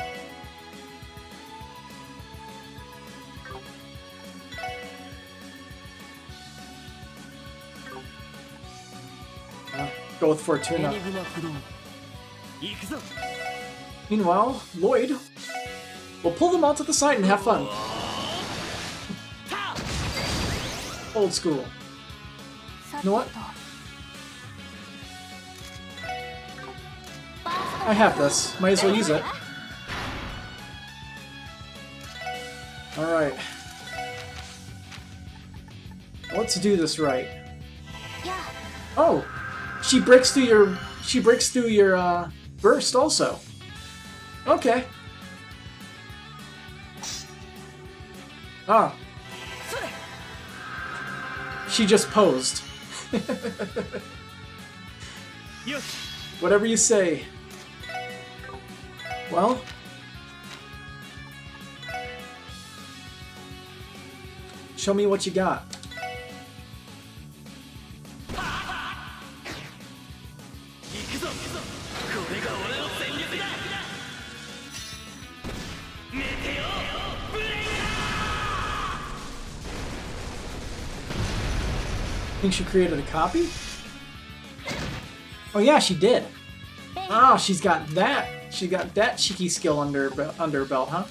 Go with Fortuna. Meanwhile, Lloyd will pull them all to the side and have fun. Old school. You know what? I have this. Might as well use it. Alright. Let's do this right. Oh! She breaks through your burst also. Okay. Ah. She just posed. Whatever you say. Well. Show me what you got. Think she created a copy? Oh yeah, she did. Oh, she's got that. She got that cheeky skill under her belt, huh?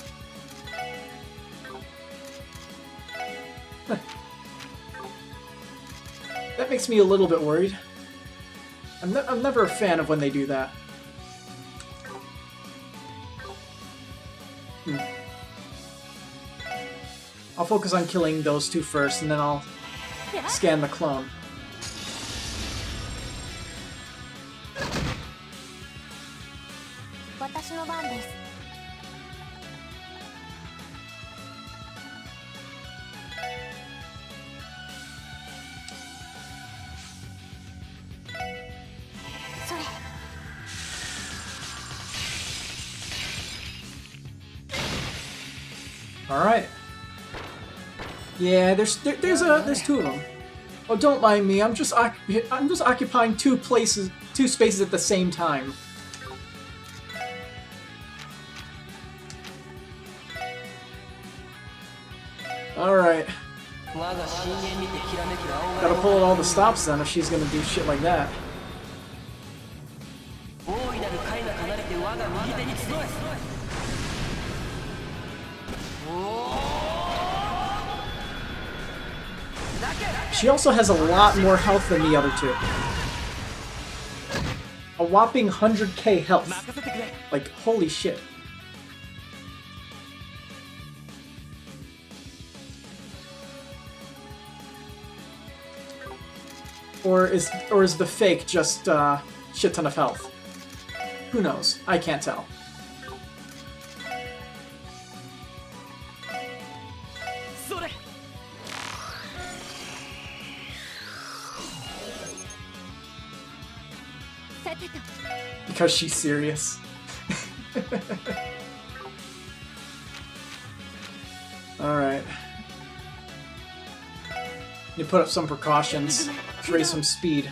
That makes me a little bit worried. I'm never a fan of when they do that. I'll focus on killing those two first, and then I'll scan the clone. All right. Yeah, there's two of them. Oh, don't mind me. I'm just occupying two spaces at the same time. All right. Gotta pull out all the stops then if she's gonna do shit like that. She also has a lot more health than the other two. A whopping 100k health. Like, holy shit. Or is the fake just shit ton of health? Who knows? I can't tell. Because she's serious. Alright. You put up some precautions to raise some speed.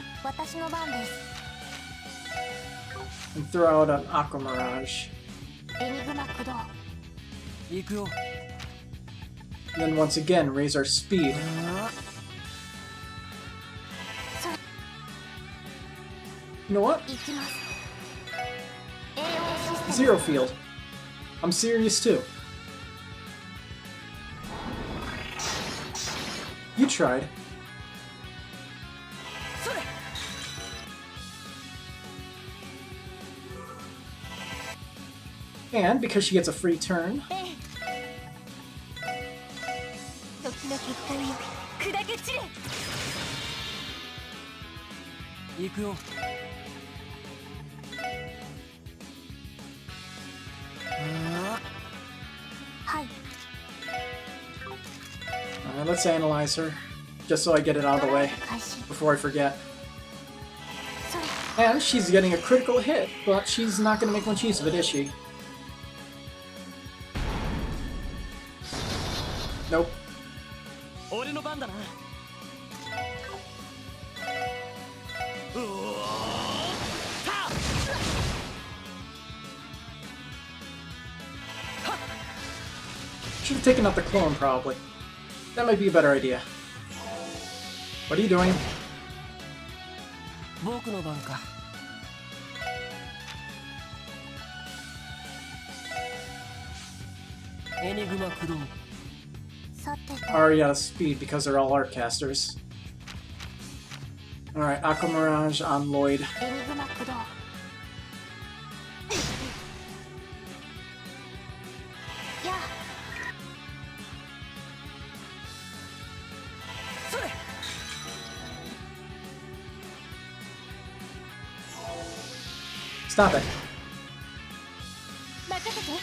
And throw out an Aqua Mirage. And then once again, raise our speed. You know what? Zero field. I'm serious too. You tried. And because she gets a free turn. Let's analyze her, just so I get it out of the way before I forget. And she's getting a critical hit, but she's not going to make much use of it, is she? Nope. Should have taken out the clone, probably. That might be a better idea. What are you doing? 僕の番か。エニグマ駆動。さてと Already out of speed because they're all art casters. Alright, Aqua Mirage on Lloyd. エニグマ駆動やあそれ。 Stop it. 任せては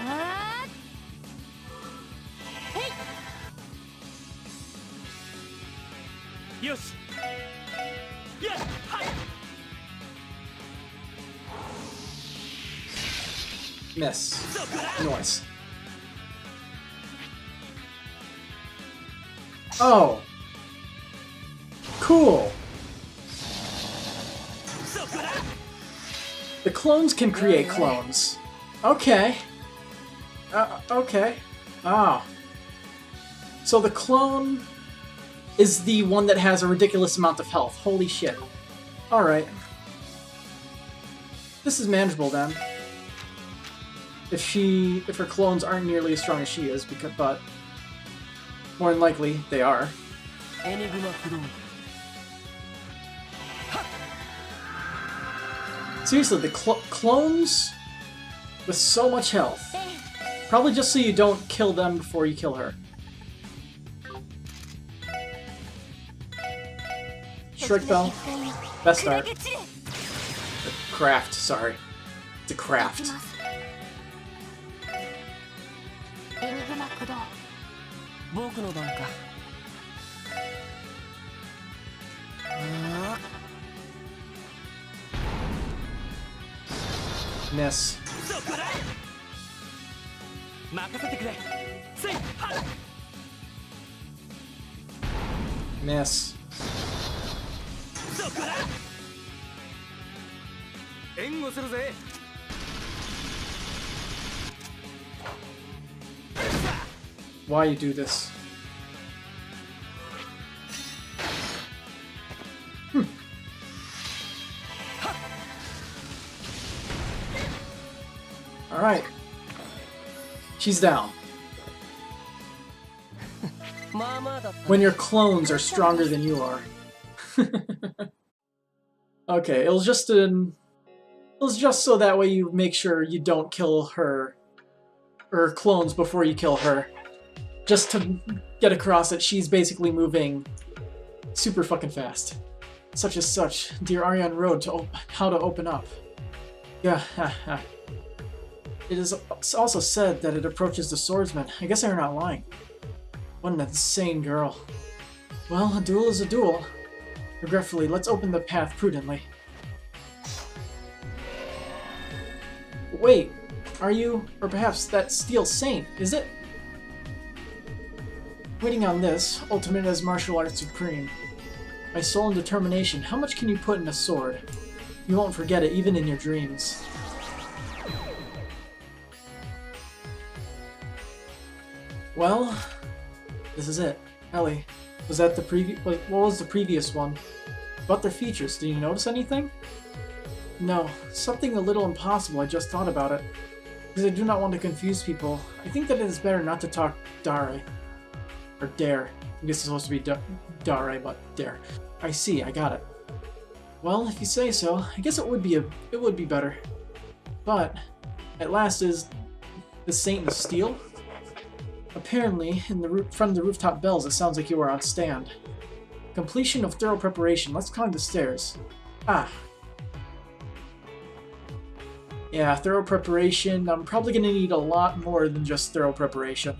あへいよし。やっはい。 Miss. Noise. Oh. Cool. The clones can create clones. Okay. Okay. Ah. So the clone is the one that has a ridiculous amount of health. Holy shit. Alright. This is manageable then. If her clones aren't nearly as strong as she is, but more than likely they are. エニグマ駆動。 Seriously, the clones with so much health. えい Probably just so you don't kill them before you kill her. Shrek Bell, best start. Craft, sorry. It's a いき craft. ますエニグマ駆動僕の番か。あ Miss. そこだ。任せてくれ。せいはっ。 Miss. そこだ。援護するぜ。 Why you do this? Alright. She's down. まあまあだった。 When your clones are stronger than you are. Okay, it was just so that way you make sure you don't kill her clones before you kill her. Just to get across that she's basically moving super fucking fast. Such as such, dear Ariane Road to how to open up. Yeah, It is also said that it approaches the swordsman. I guess they're not lying. What an insane girl. Well, a duel is a duel. Regretfully, let's open the path prudently. Wait, are you, or perhaps that Steel Saint, is it? Waiting on this, ultimate as martial arts supreme. My soul and determination, how much can you put in a sword? You won't forget it even in your dreams. Well, this is it. Ellie, was that the what was the previous one? About their features, did you notice anything? No, something a little impossible, I just thought about it. Because I do not want to confuse people, I think that it is better not to talk Dare. Or Dare. I guess it's supposed to be Dare, but Dare. I see, I got it. Well, if you say so, I guess it would be better. But, at last is the Saint of Steel? Apparently, in the front of the rooftop bells, it sounds like you are on stand. Completion of thorough preparation. Let's climb the stairs. Ah. Yeah, thorough preparation. I'm probably going to need a lot more than just thorough preparation.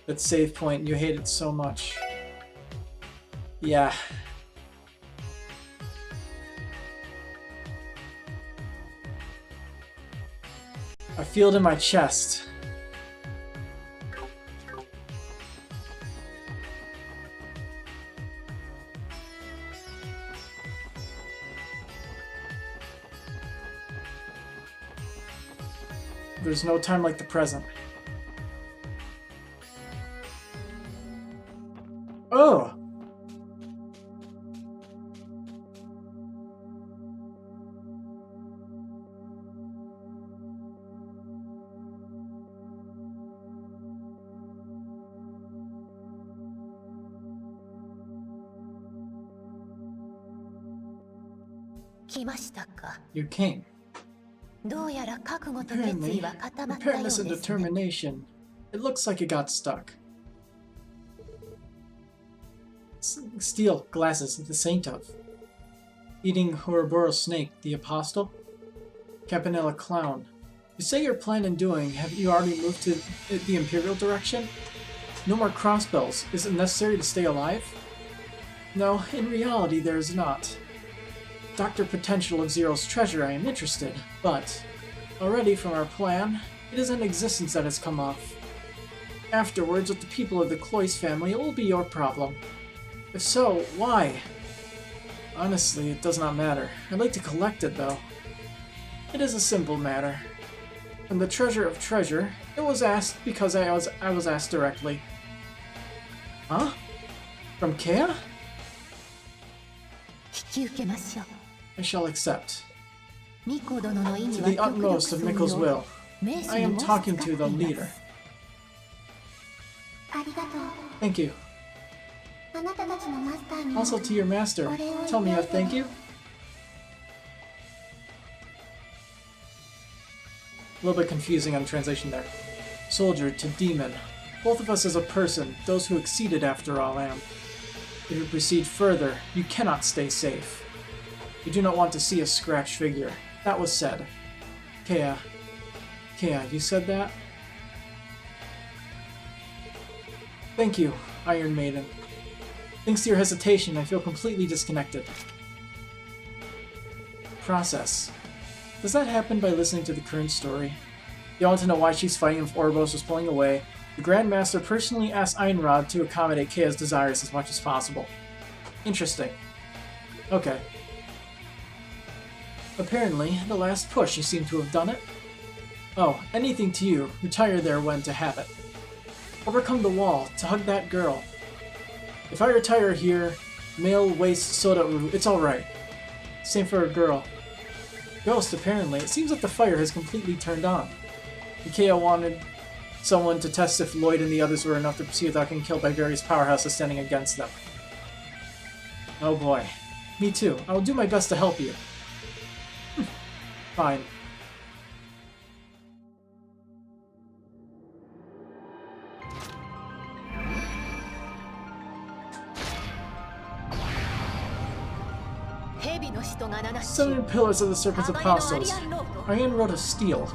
That save point, you hate it so much. Yeah. I feel it in my chest. There's no time like the present. Oh! You came. Apparently, preparedness and determination. It looks like it got stuck. Steel glasses, the saint of. Eating Ouroboros snake, the apostle. Campanella clown. You say you're planning doing, have you already moved to the Imperial direction? No more crossbows. Is it necessary to stay alive? No, in reality there is not. Dr. Potential of Zero's treasure, I am interested, but already from our plan, it is an existence that has come off. Afterwards, with the people of the Cloyce family, it will be your problem. If so, why? Honestly, it does not matter. I'd like to collect it, though. It is a simple matter. From the treasure of treasure, it was asked because I was asked directly. Huh? From Kea? I shall accept. To the utmost of Miko's will. I am talking to the leader. Thank you. Also to your master. Tell me a thank you. A little bit confusing on translation there. Soldier to demon. Both of us as a person, those who exceeded after all am. If you proceed further, you cannot stay safe. You do not want to see a scratched figure. That was said. Kea, you said that? Thank you, Iron Maiden. Thanks to your hesitation, I feel completely disconnected. Process. Does that happen by listening to the current story? You want to know why she's fighting if Ouroboros was pulling away? The Grand Master personally asked Einrod to accommodate Kea's desires as much as possible. Interesting. Okay. Apparently, the last push you seem to have done it. Oh, anything to you. Retire there when to have it. Overcome the wall, to hug that girl. If I retire here, male waste soda-uru, it's alright. Same for a girl. Ghost, apparently. It seems that the fire has completely turned on. Ikea wanted someone to test if Lloyd and the others were enough to proceed without getting killed by various powerhouses standing against them. Oh boy. Me too. I will do my best to help you. Fine. Seven pillars of the Serpent's Apostles. Iron Rod of Steel.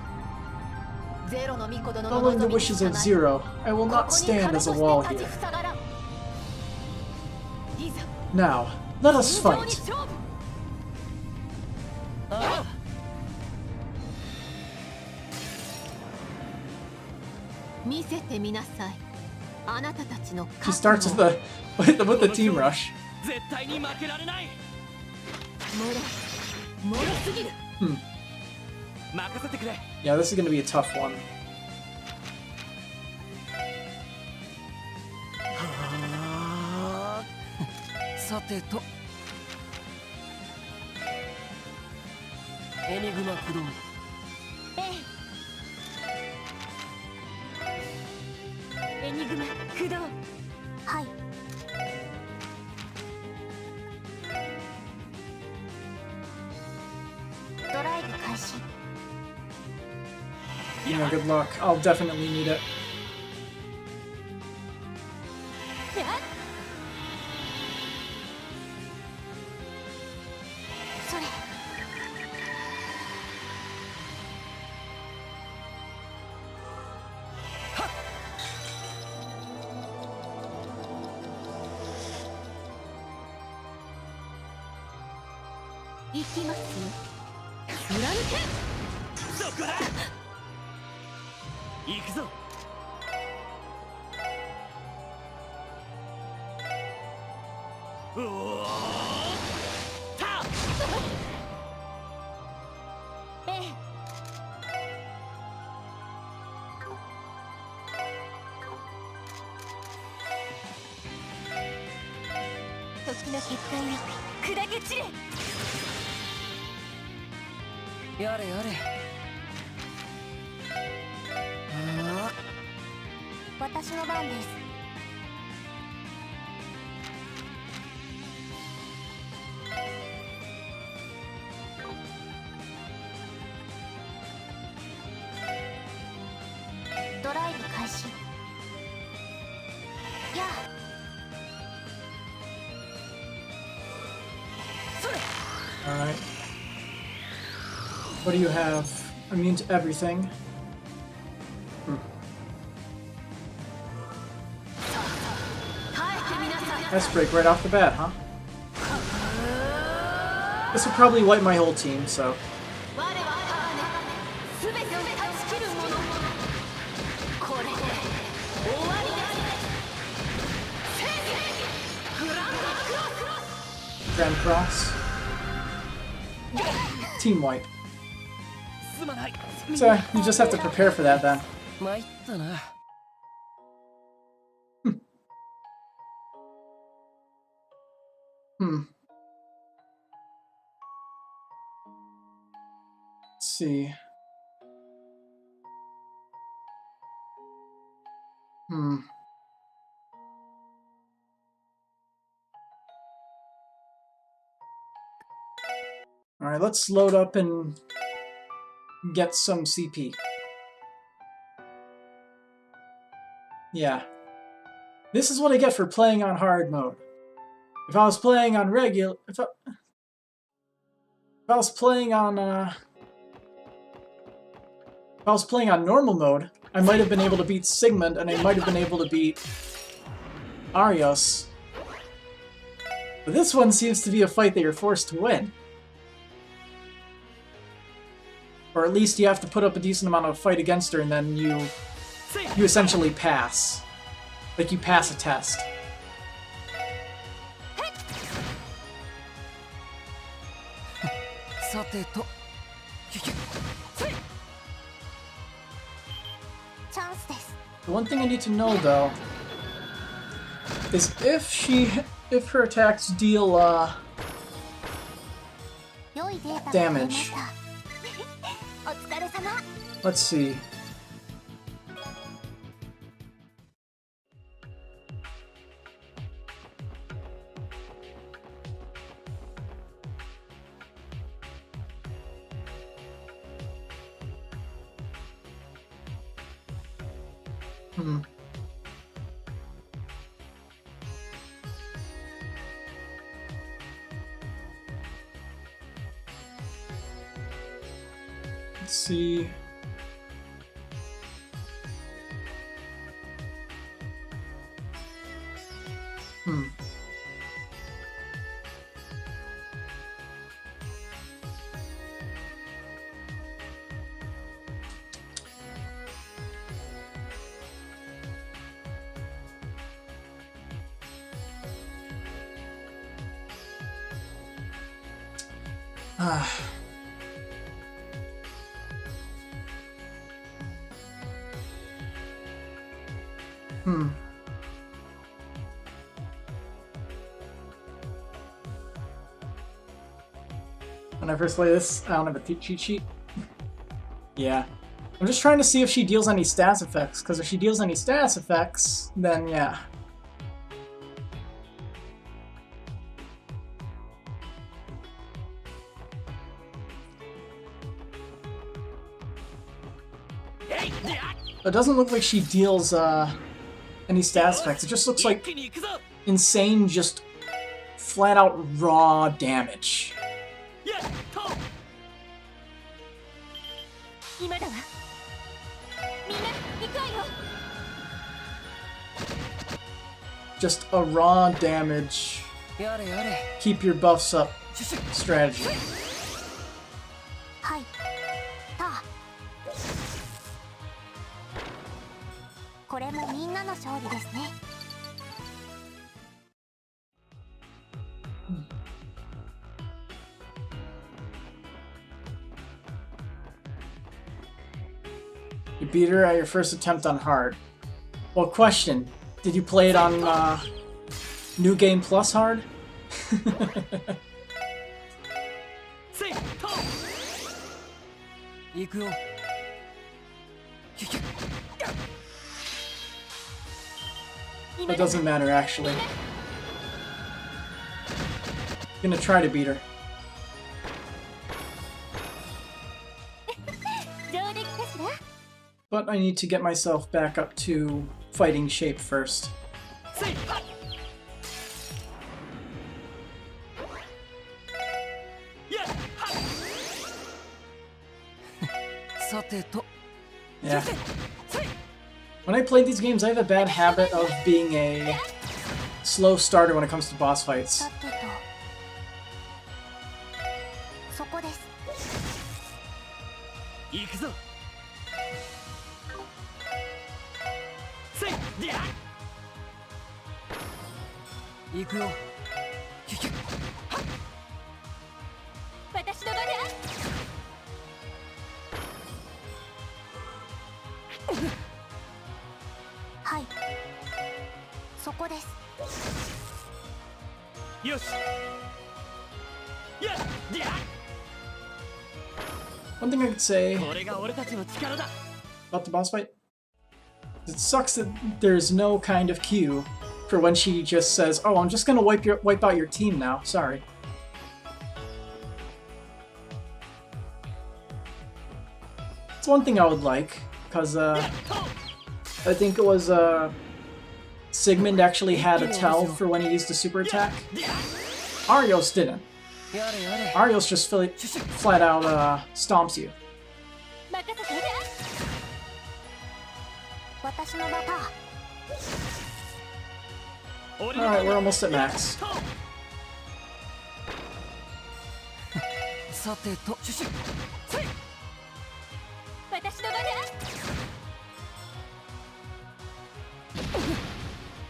Following the wishes of Zero, I will not stand as a wall here. Now, let us fight. She starts with the team rush. Yeah, this is going to be a tough one. Yeah, good luck. I'll definitely need it. 行きますよ。貫け。そこだ。行くぞ。おお。た。ええ。時の結界よ、砕け散れ。やれやれ。あ私の番です。ドライブ開始。やあ。それ。 Alright. What do you have? Immune to everything. Ice break right off the bat, huh? This would probably wipe my whole team, so. 我は全てを断ち切る者。これで終わりです。グランドクロス。 Grand Cross. Team wipe. すまない。 So, you just have to prepare for that then. 参ったな。Hmm. Let's see. Alright, let's load up and get some CP. Yeah. This is what I get for playing on hard mode. If I was playing on regular... If I was playing on normal mode, I might have been able to beat Sigmund, and I might have been able to beat Arios. But this one seems to be a fight that you're forced to win. Or at least you have to put up a decent amount of fight against her, and then you essentially pass. Like, you pass a test. The one thing I need to know, though, is if her attacks deal, damage. Let's see. Let's see. When I first play this, I don't have a cheat sheet. Yeah. I'm just trying to see if she deals any stats effects, because if she deals any stats effects, then yeah. It doesn't look like she deals any stats effects. It just looks like insane, just flat out raw damage. Just a raw damage, keep your buffs up strategy. これもみんなの勝利ですね。You beat her at your first attempt on hard. Well, question. Did you play it on New Game Plus hard? 行くよ。 It doesn't matter, actually. I'm gonna try to beat her. But I need to get myself back up to fighting shape first. さてと。 Yeah. When I play these games, I have a bad habit of being a slow starter when it comes to boss fights. さてとそこです。行くぞ。せい、りゃ。行くよ。キュキュ。私の番だ。はい。そこです。よし。や、りゃ。 One thing I could say これが俺たちの力だ。 about the boss fight, it sucks that there's no kind of cue for when she just says, "Oh, I'm just gonna wipe out your team now." Sorry. It's one thing I would like, because I think it was Sigmund actually had a tell for when he used the super attack. Arios didn't. やれやれ。 Arios just flat out stomps you. 任せて。私の番だ。 Alright, we're almost at max. さてと。シュシュ。せい。私の番だ。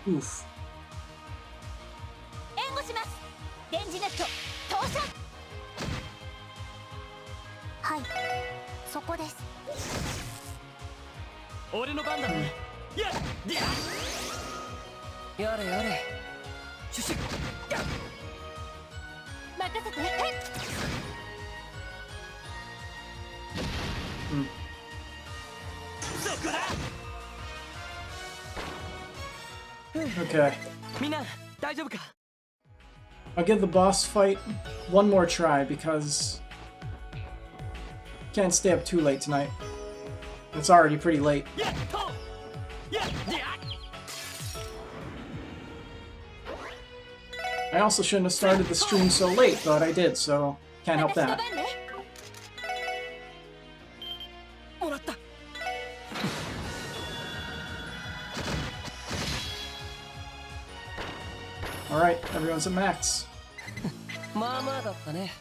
Oof. 援護します。電磁ネット投射。はい。そこです。 俺の番だ。や、りゃ。やれやれ。シュシュ。や。任せて。 そこだ。 Okay. みんな大丈夫か。 I'll give the boss fight one more try because can't stay up too late tonight. It's already pretty late. やっと。や、りゃ。 I also shouldn't have started the stream so late, but I did, so can't help 私の that. 番ね。 もらった。 Alright, everyone's at max. まあまあだったね。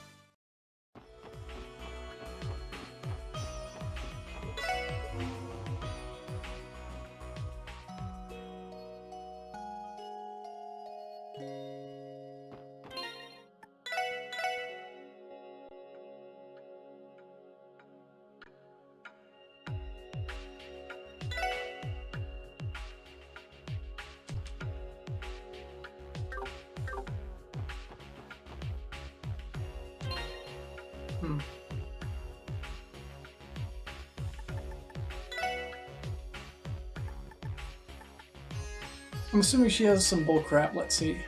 I'm assuming she has some bullcrap. Let's see.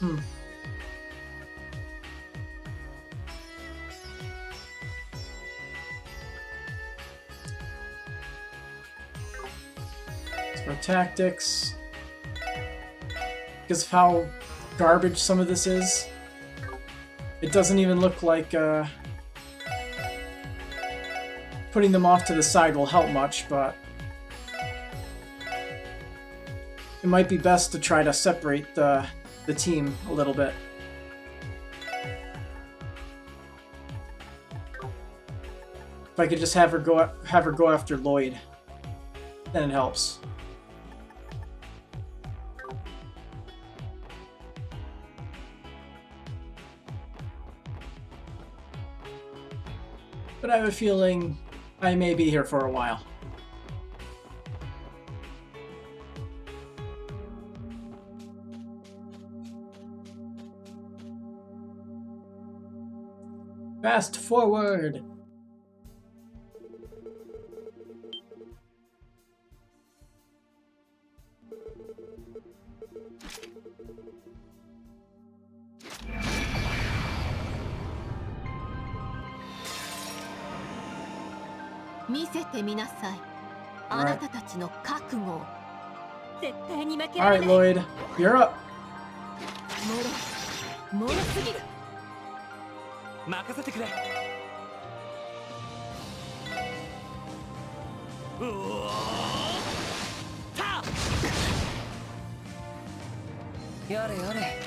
So for tactics, because of how garbage some of this is, it doesn't even look like putting them off to the side will help much, but it might be best to try to separate the team a little bit. If I could just have her go after Lloyd, then it helps. But I have a feeling I may be here for a while. Fast forward! Alright, Lloyd, you're up. 任せてくれ。うおーたやれやれ。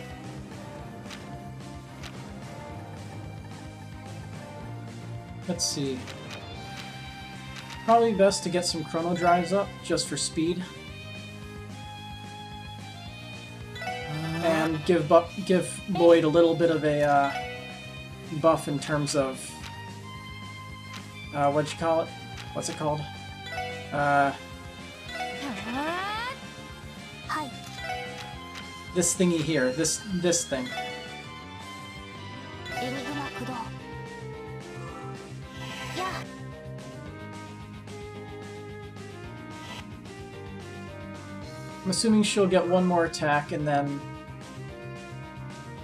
Let's see. Probably best to get some chrono drives up just for speed. And give Lloyd a little bit of a buff in terms of what'd you call it? What's it called? This thingy here. This thing. I'm assuming she'll get one more attack and then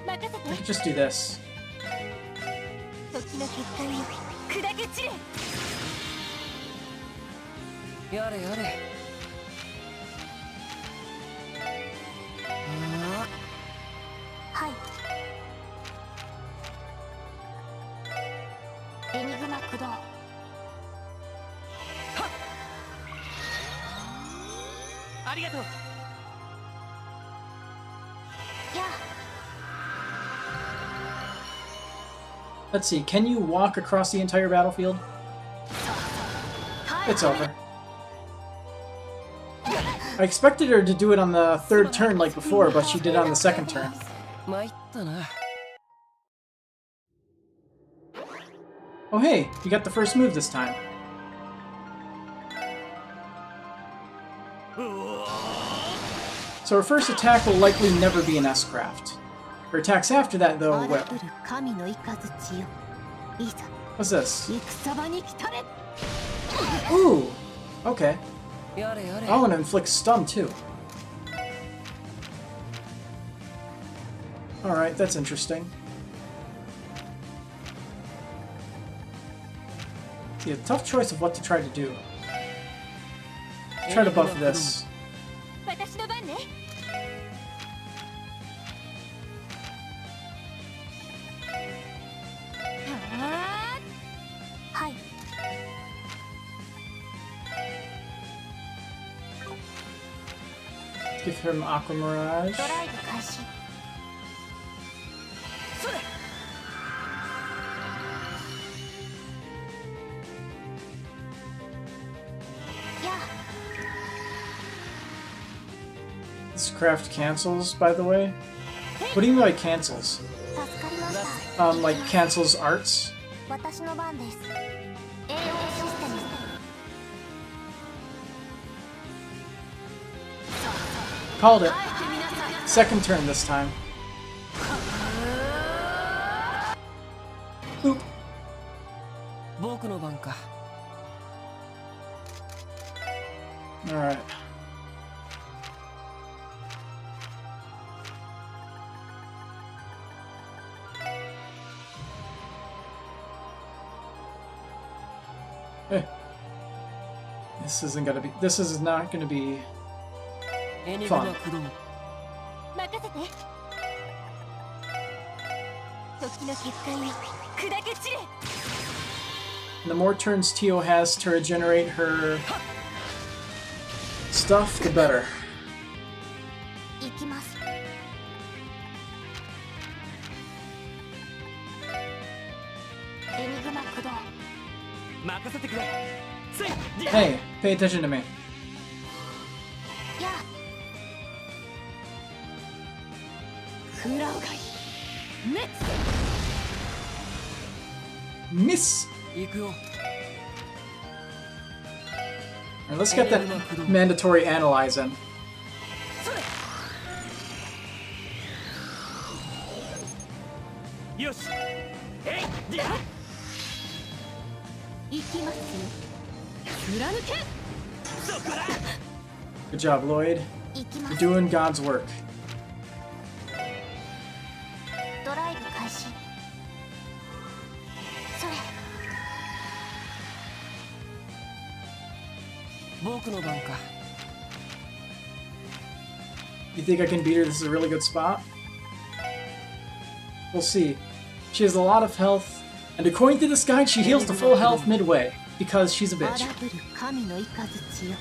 I could just do this. Let's see, can you walk across the entire battlefield? It's over. I expected her to do it on the third turn like before, but she did it on the second turn. Oh hey, you got the first move this time. So her first attack will likely never be an S-craft. Her attacks after that, though, will. What's this? Ooh! Okay. I want to inflict stun, too. Alright, that's interesting. See, a tough choice of what to try to do. Try to buff this. Give him Aqua Mirage. This craft cancels, by the way. What do you mean by cancels? Like cancels arts? Called it. Second turn this time. Boop. Alright. Hey. This is not gonna be fun. The more turns Tio has to regenerate her stuff, the better. 任せてくれ。せい。 Hey, pay attention to me. やあ食らうがいい。Miss! 行くよ。 Alright, let's get that mandatory analyzing. それ。よし。えい。行きますよ。貫け。そこだ。 Good job, Lloyd. 行きま You're す。 doing God's work. ドライブ開始。それ。僕の番か。 You think I can beat her? This is a really good spot? We'll see. She has a lot of health, and according to this guide, she heals to full health midway, because she's a 荒 bitch. ぶる神の雷よ。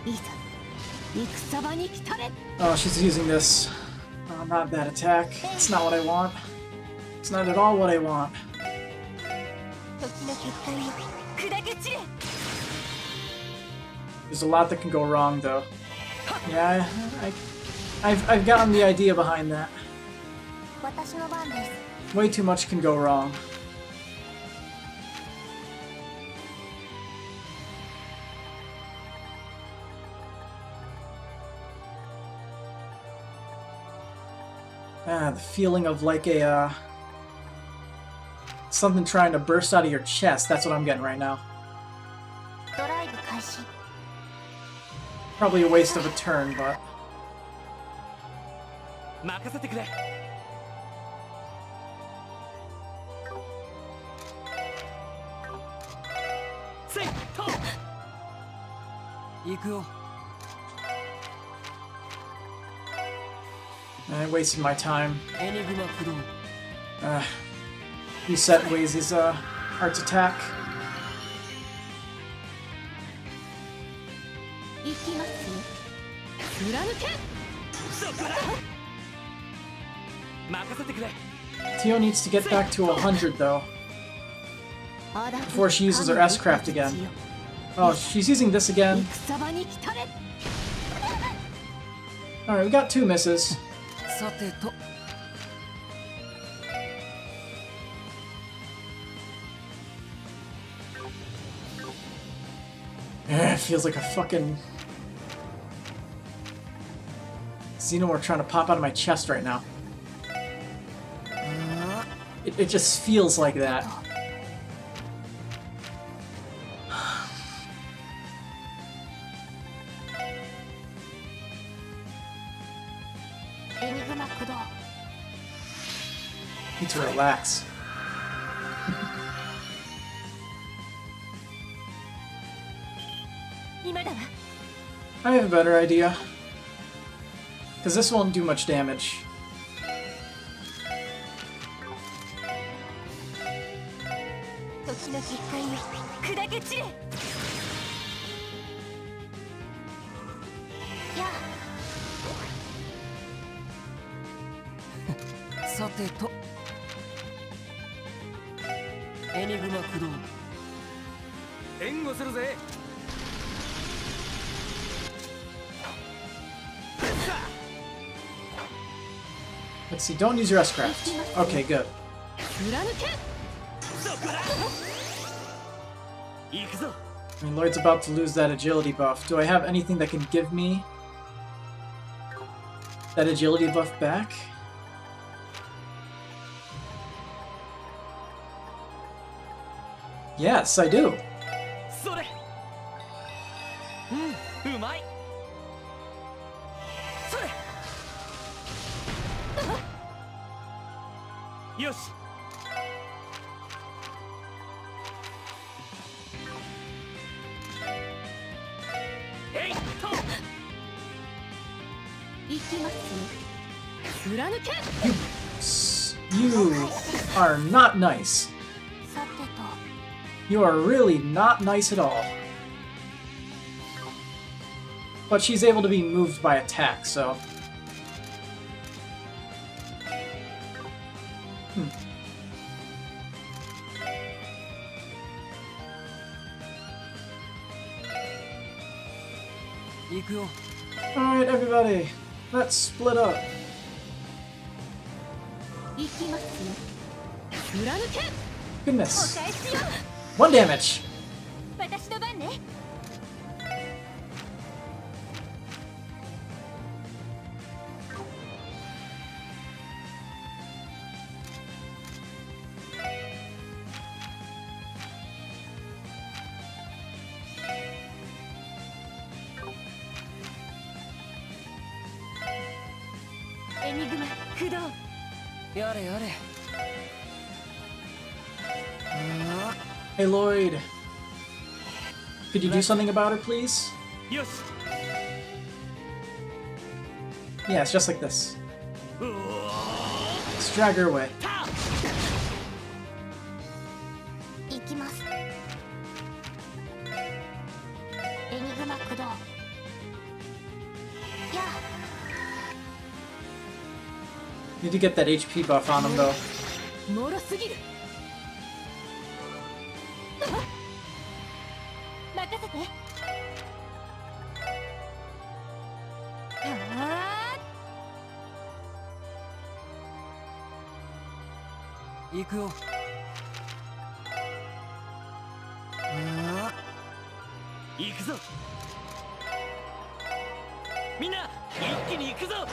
いざ戦場に来たれ。 Oh, she's using this. Oh, not that attack. It's not what I want. It's not at all what I want. 時の結界よ。砕け散れ。 There's a lot that can go wrong, though. Yeah, I've gotten the idea behind that. 私の番です。 Way too much can go wrong. Ah, the feeling of like a, something trying to burst out of your chest. That's what I'm getting right now. ドライブ開始。 Probably a waste of a turn, but... 任せてくれ。せい。と。行くよ。 I wasted my time. エニグマ駆動。 Reset Wazy's heart's attack. 行きますよ。貫け。そこだ。任せてくれ。 Tio needs to get back to 100 though, 荒ぶる before she uses her S-craft again. 神の雷よ。 Oh, she's using this again. 戦場に来たれ。 Alright, we got 2 misses. さてと。 It feels like a fucking Xenomorph trying to pop out of my chest right now. It just feels like that. エニグマ駆動。 Need to relax. 今だわ。 I have a better idea. Because this won't do much damage. 時の結界よ。砕け散れ。やあさてと。エニグマ駆動。援護するぜ。 Let's see, don't use your S-craft. Okay, good. 貫け。そこだ。行くぞ。 I mean, Lloyd's about to lose that agility buff. Do I have anything that can give me that agility buff back? Yes, I do. それ。うん、うまい。それ。よし。えいと。行きますよ。貫け。 You are not nice. さてと。 You are really not nice at all. But she's able to be moved by attack, so... 行くよ。 Alright, everybody, let's split up. 行きますよ。貫け。 Goodness. お返しよ。 1 damage. 私の番ね。エニグマ駆動。やれやれ。 Hey, Lloyd. Could you do something about her, please? よし。 Yeah, it's just like this. うおー Let's drag her away. た。行きます。エニグマ駆動。やあ。 Need to get that HP buff on him, though. もろすぎる。任せて。行くよ。行くぞ。みんな一気に行くぞ。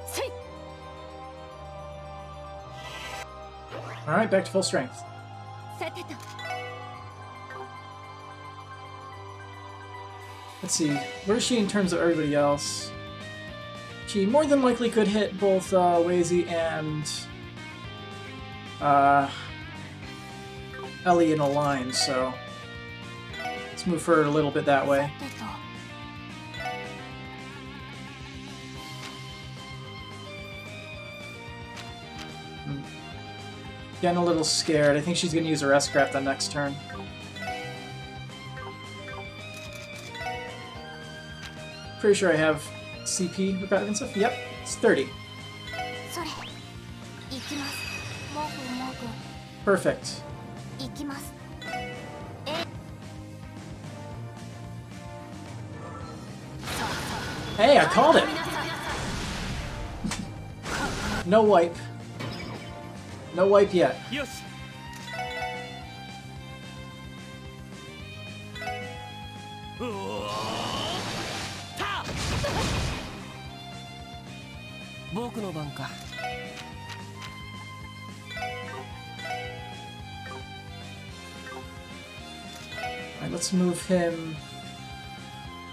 せい。 Alright, back to full strength. さてと。 Let's see, where is she in terms of everybody else? She more than likely could hit both Wazy and Ellie in a line, so let's move her a little bit that way. さてと。 Getting a little scared. I think she's going to use her S-Craft on next turn. Pretty sure I have CP regarding stuff. Yep, it's 30. それ。行きます。もぐもぐ。 Perfect. 行きます。 Hey, I called it! No wipe. No wipe yet. よし。うおーた。僕の番か。 Alright, let's move him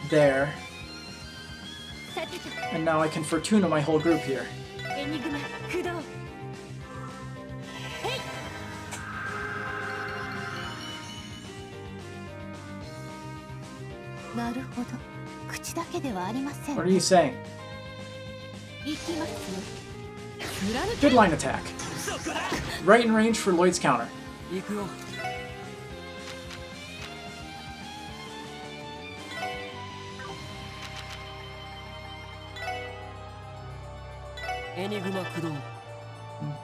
there. さてと。 And now I can Fortuna my whole group here. エニグマ駆動。へい。 なるほど。口だけではありません。 What are you saying? 行きますよ。貫 Good け。 line attack. そこだ。 Right in range for Lloyd's counter. 行くよ。エニグマ駆動。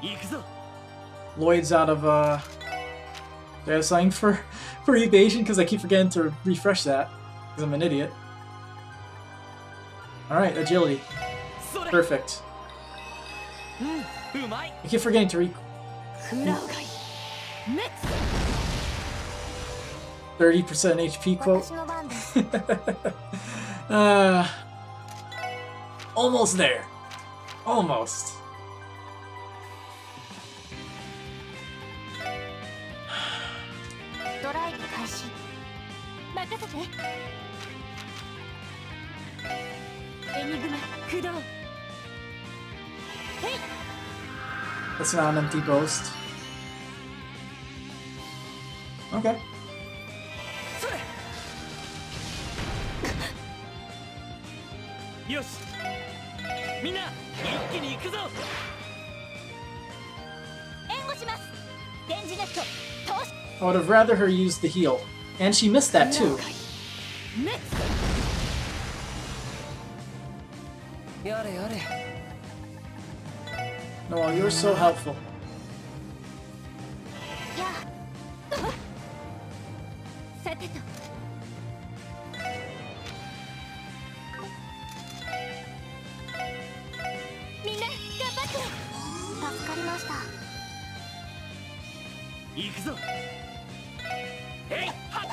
行くぞ。 Lloyd's out of did I have something for evasion? Because I keep forgetting to refresh that. Because I'm an idiot. Alright, agility. それ。 Perfect. うん、うまい。 I keep forgetting to 食らうがいい。滅。 30% HP quote. 私の番です。 Almost there. Almost. ドライブ開始。任せて。エニグマ駆動。へい。 That's not an empty boast. Okay. それ。よし。みんな一気に行くぞ。 援護します。電磁ネット投資。 I would have rather her use the heal. And she missed that too. 滅。 やれやれ。 Noel, you're so helpful. やあ。さてと。みんな頑張って。助かりました。行くぞ。えいはっ。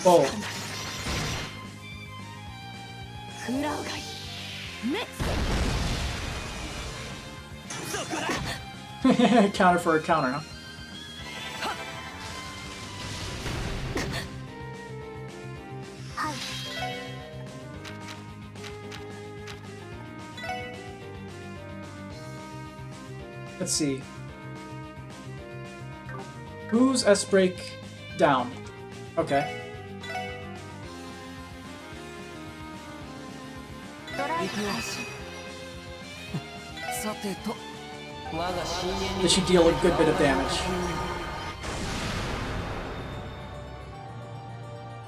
Oh. 食らうがいい。滅。 Counter for a counter, huh? Hi. Let's see. Who's S break down? Okay. ドライブ開始。さてと、我が深淵 This should deal a good bit of damage.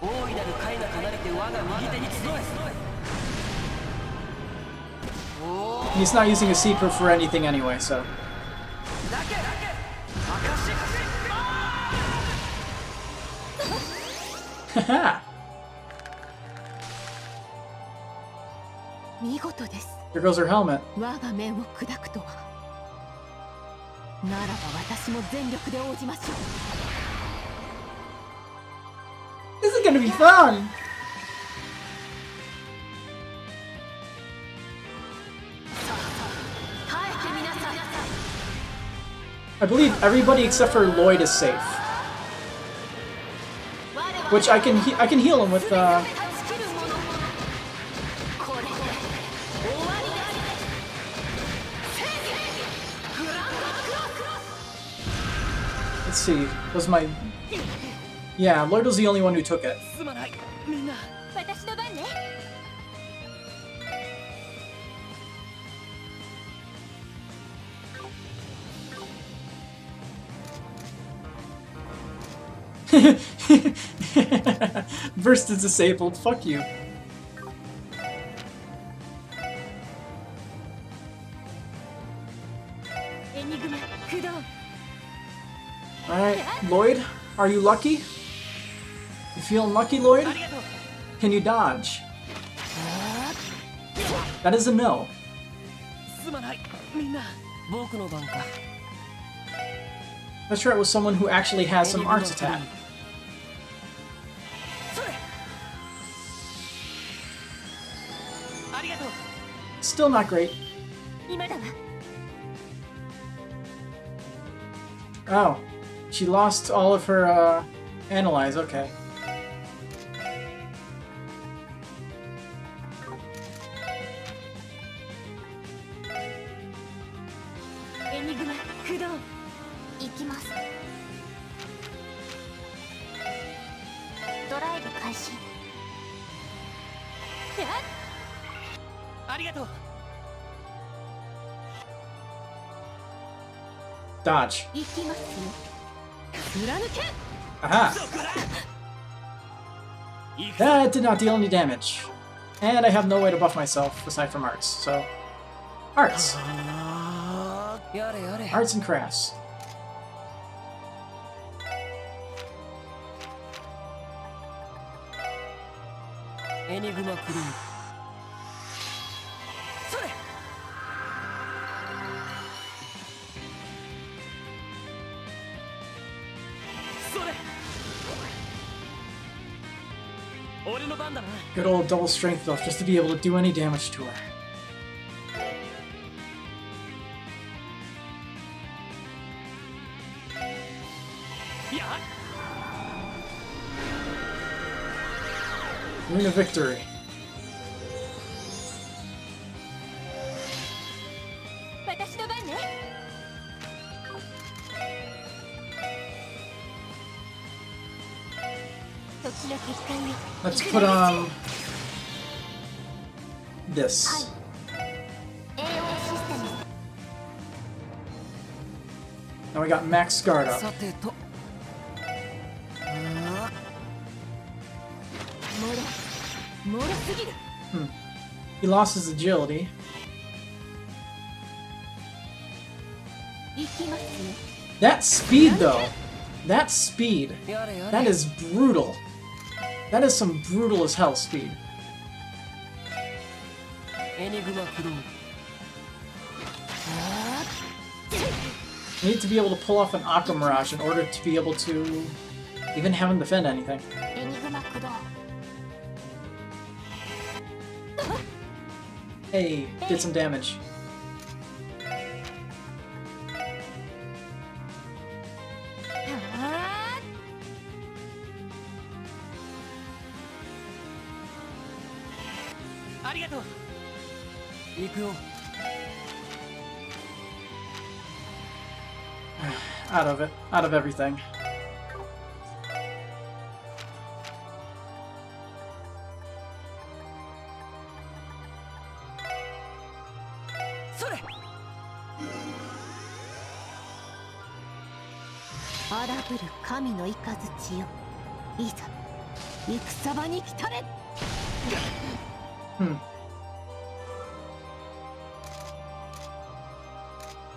大いなる貝が離れて我が右手に集え。 He's not using a secret for anything anyway, so. だけHaha! 見事です。 There goes her helmet. 我が面を砕くとは。ならば私も全力で応じましょう。 This is gonna be fun! 耐えてみなさい。 I believe everybody except for Lloyd is safe. Which I can heal him with 断ち切るもの。これで終わりです。正義グランドクロス。 let's see. Was my Yeah, Lloyd was the only one who took it. すまないみんな。私の番ね。 Burst is disabled. Fuck you. Enigma駆動。 Alright, Lloyd, are you lucky? You feeling lucky, Lloyd? ありがとう。 Can you dodge? That is a no. すまないみんな。僕の番か。 Let's try it with someone who actually has some arts attack. それ。ありがとう。 Still not great. 今だわ。 Oh, she lost all of her analyze. Okay. エニグマ駆動。行きます。ドライブ開始。ありがとう。 Dodge. 行きますよ。貫け。 Aha! 行くぞ。 That did not deal any damage. And I have no way to buff myself aside from arts, so... Arts. やれやれ。 Arts and crafts. エニグマクリーン。それ。それ。俺の番だな。 Good old double strength buff just to be able to do any damage to her. いや。 Win a victory. 私の番ね。時の結界よ。 Let's put on... this. 栄養システム。 Now we got max guard up. さてと。もろすぎる。 He lost his agility. 行きますよ。 That speed, though. That speed. やれやれ。 That is brutal. That is some brutal as hell speed. エニグマ駆動。You need to be able to pull off an Aqua Mirage in order to be able to even have him defend anything. エニグマ駆動 Hey, did some damage. はありがとう。行くよ。 Out of it. Out of everything. それ。荒ぶる神の雷よいざ戦場に来たれ Hmm.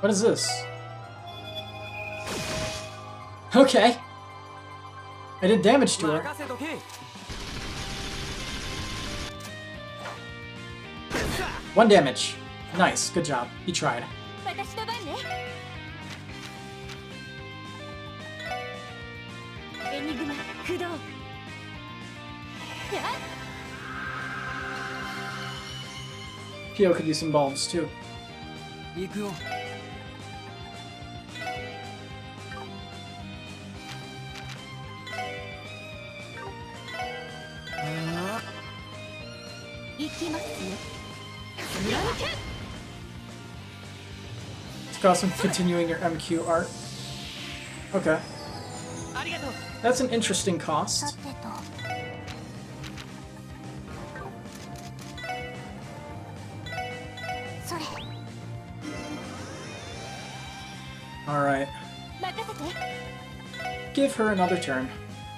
What is this? Okay. I did damage to her. 任せとけ。 One damage. Nice. Good job. He tried. 私の番ねエニグマ駆動やっ Pio could use some bombs too. 行くよ。 行きますね貫け It's awesome continuing your MQ art. Okay. ありがとう。 That's an interesting さ cost. てとそれ Alright. 任せて Give her another turn.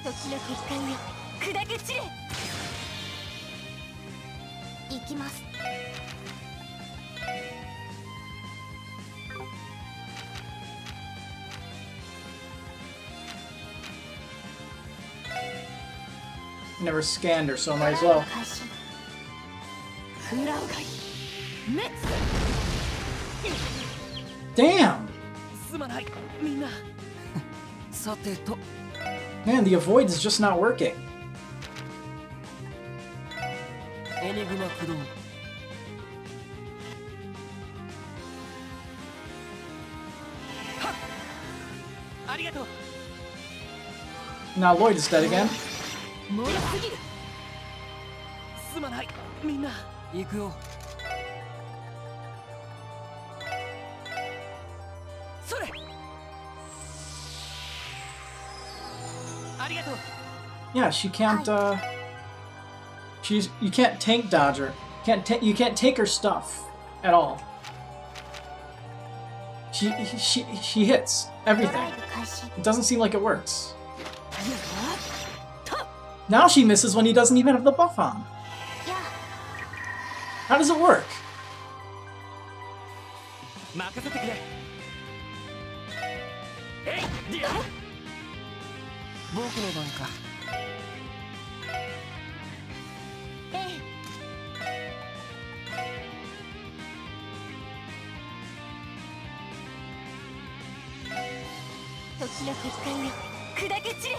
時の欠陥よ砕け散れ行きます Never scanned her, so might as well. 開始フラウガイ滅 Damn! すまない。みんな。さてと。 Man, the avoid is just not working. エニグマ駆動。 はっ。ありがとう。 Now Lloyd is dead again. もろすぎるすまない。みんな。行くよ。それ。ありがとう。 Yeah, she can't, you can't tank dodge her. You can't take her stuff at all. She hits ドラ everything. イブ開始 It doesn't seem like it works. やっと Now she misses when he doesn't even have the buff on. や How does it work? 任せてくれ。えい。で。僕の番か。 ええ 時の欠陥よ砕け散れ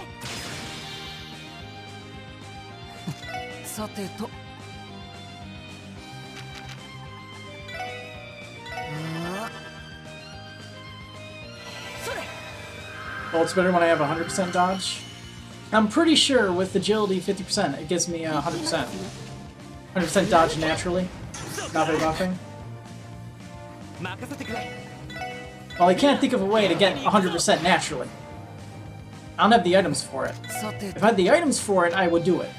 さてと。 それ。 Well, it's better when I have 100% dodge. I'm pretty sure with agility 50%, it gives me 100%. 100% dodge naturally. Not by buffing. 任せてくれ。 Well, I can't think of a way to get 100% naturally. I don't have the items for it. さて If と。 I had the items for it, I would do it.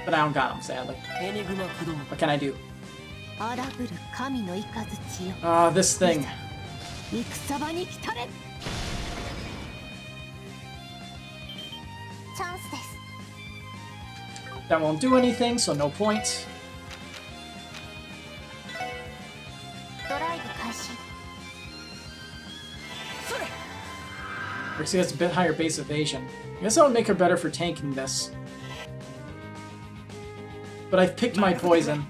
But I don't got them, sadly. エニグマ駆動。 What can I do? 荒ぶる神の雷よ This thing. 戦場に来たれチャンスです That won't do anything, so no point. ドライブ開始 それ。 Rixie has a bit higher base evasion. I guess that would make her better for tanking this. But I've picked my poison.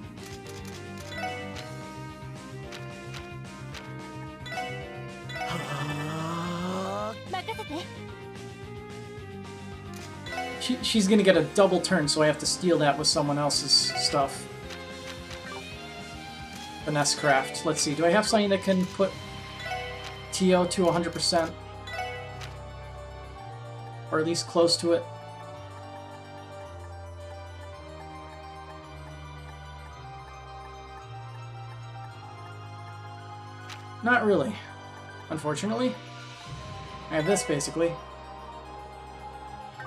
she's gonna get a double turn, so I have to steal that with someone else's stuff. Finesse craft. Let's see, do I have something that can put TO to 100%? Or at least close to it? Not really, unfortunately. I have this, basically.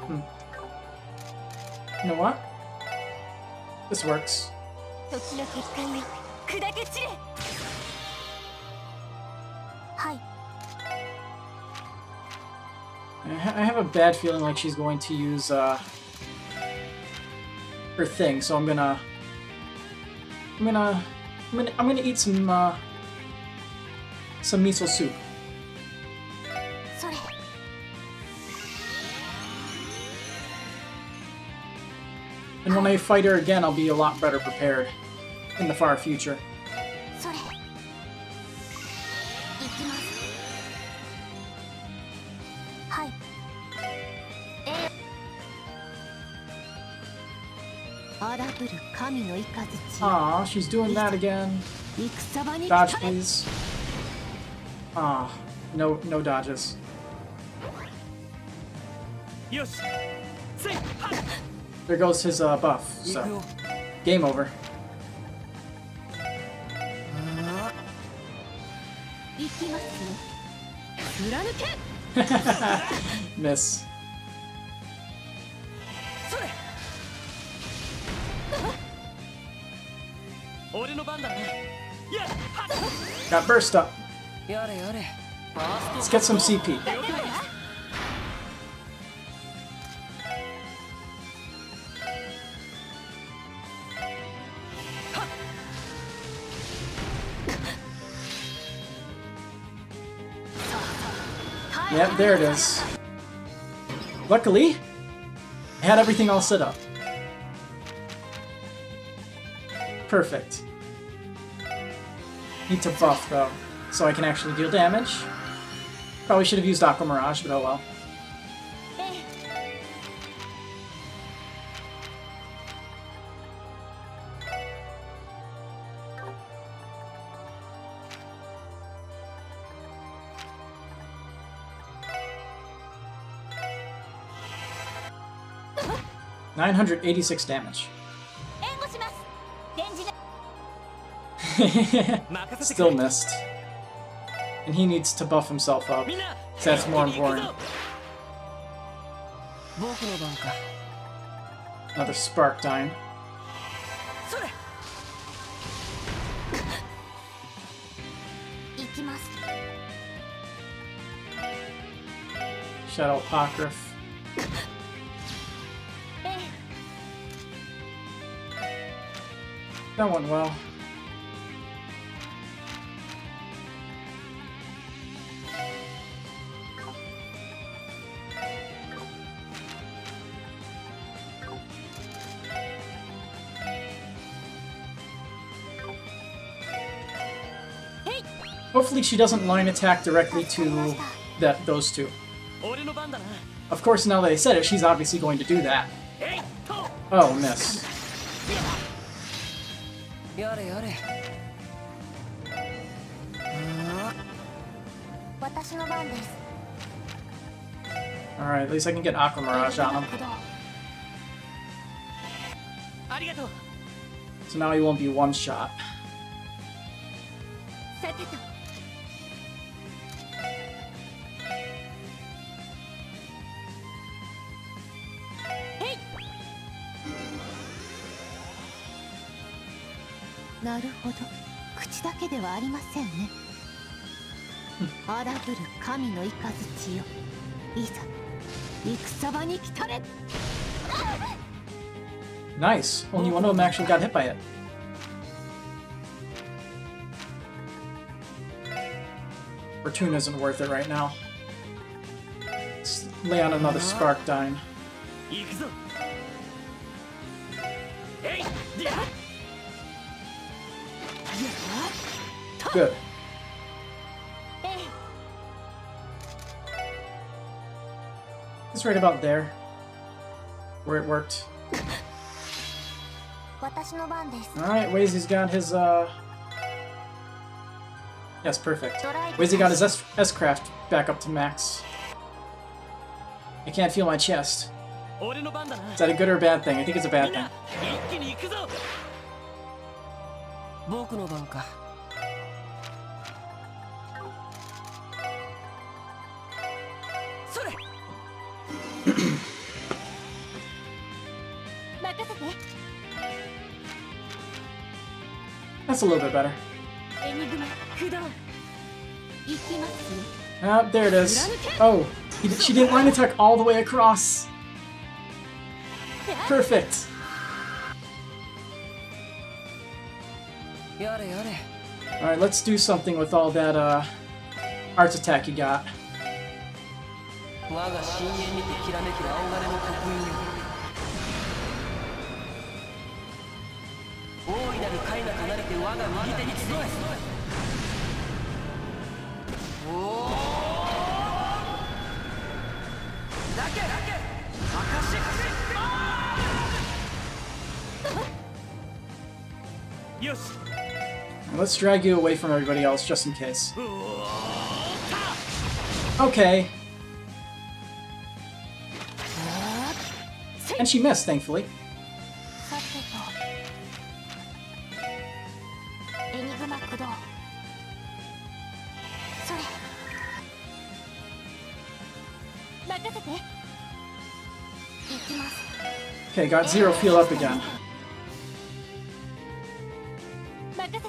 You know what? This works. I have a bad feeling like she's going to use her thing, so I'm gonna eat some miso soup. And when I fight her again, I'll be a lot better prepared in the far future. Aw, she's doing that again. Dodge, please. Aw, no dodges. There goes his buff, so game over. Miss. Got burst up. Let's get some CP. Yep, there it is. Luckily, I had everything all set up. Perfect. Need to buff, though, so I can actually deal damage. Probably should have used Aqua Mirage, but oh well. $986 damage. Still missed. And he needs to buff himself up. So that's more important. Another Spark Dyne. Shadow Apocryph. That went well. Hopefully she doesn't line attack directly to those two. Of course, now that I said it, she's obviously going to do that. Oh, miss. Alright, at least I can get Aqua Mirage on him. So now he won't be one shot. Nice. Only one of them actually got hit by it. Fortune isn't worth it right now. Let's lay on another Spark Dyne. Good. It's right about there. where it worked. 私の番です。 Alright, Wazy's got his, Yes, perfect. Wazy got his S-craft back up to max. I can't feel my chest. Is that a good or a bad thing? I think it's a bad thing. 僕の番か。それ。任せて。 That's a little bit better. エニグマ駆動。行きます。 Ah, there it is. Oh, she didn't line attack all the way across. Perfect. やれやれ。 Alright, let's do something with all that, arts attack you got. 我が深淵にてきらめく青金の刻印よ。大いなる海が離れて我が右手に集え。おお。だけ。アカシック。よし。 Let's drag you away from everybody else, just in case. Okay. And she missed, thankfully. さてと。エニグマ駆動。それ。任せて。行きます。 Okay, got zero feel up again. 任せて。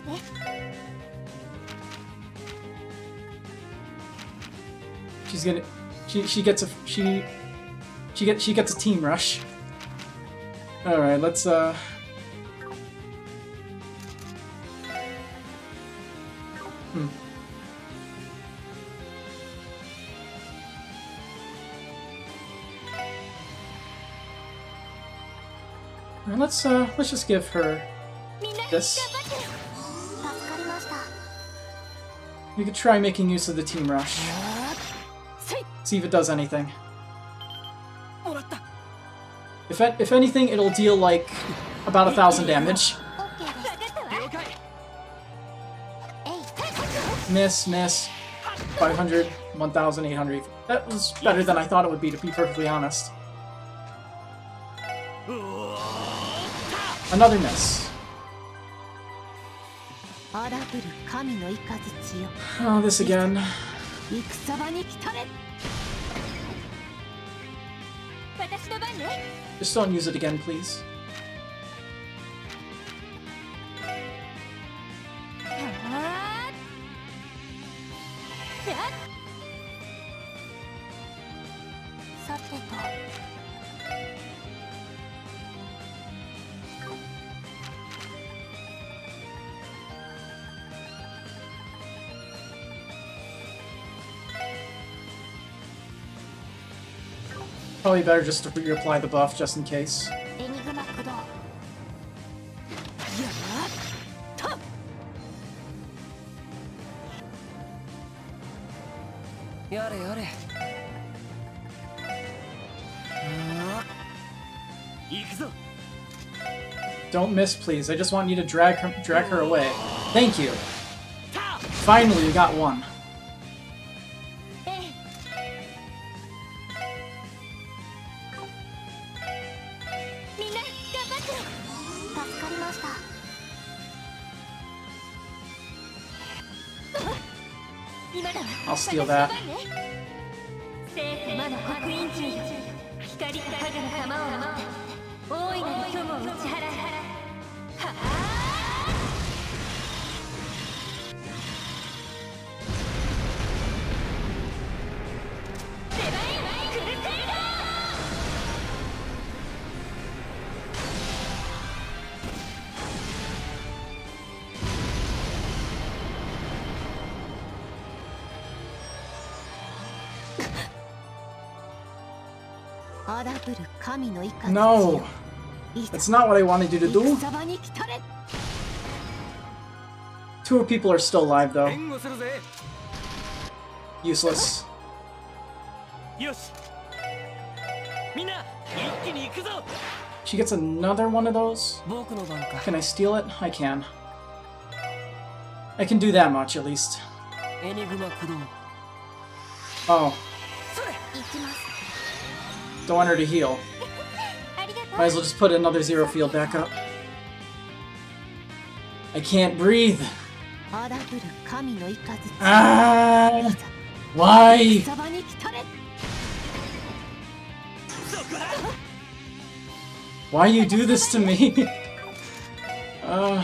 She's gonna, she gets a team rush. All right, let's Alright, let's just give her みんな this. 頑張って。助かりました。 You could try making use of the team rush. せい。 See if it does anything. もらった。 If anything, it'll deal like about 1,000 damage. オッケーです。分かったわ。了解。えい。 Miss, miss. 500, 1,800. That was better than I thought it would be, to be perfectly honest. Another miss. 荒ぶる神の雷よ。 Oh, this again. 戦場に来たれ。私の番ね。 Just don't use it again, please. はあ。やっ。さてと。 Probably better just to reapply the buff, just in case. エニグマ駆動。やっと。やれやれ。行くぞ。 Don't miss, please. I just want you to drag her away. Thank you. Finally, you got one. ええ。みんな頑張って。助かりました。今だわ。 I'll steal that. 聖魔の刻印中よ。光と影の玉を持って大いなる虚無を打ち払う。はあ。 No! That's not what I wanted you to do. 戦場に来たれ。 Two people are still alive, though. 援護するぜ。 Useless. よし。She gets another one of those? 僕の番か Can I steal it? I can. I can do that much, at least. エニグマ駆動 Oh, それ 行きます don't want her to heal. ありがとう Might as well just put another zero field back up. I can't breathe. 荒ぶる神の雷 Ah! Why? 草場に来たれ Why you do this to me? uh,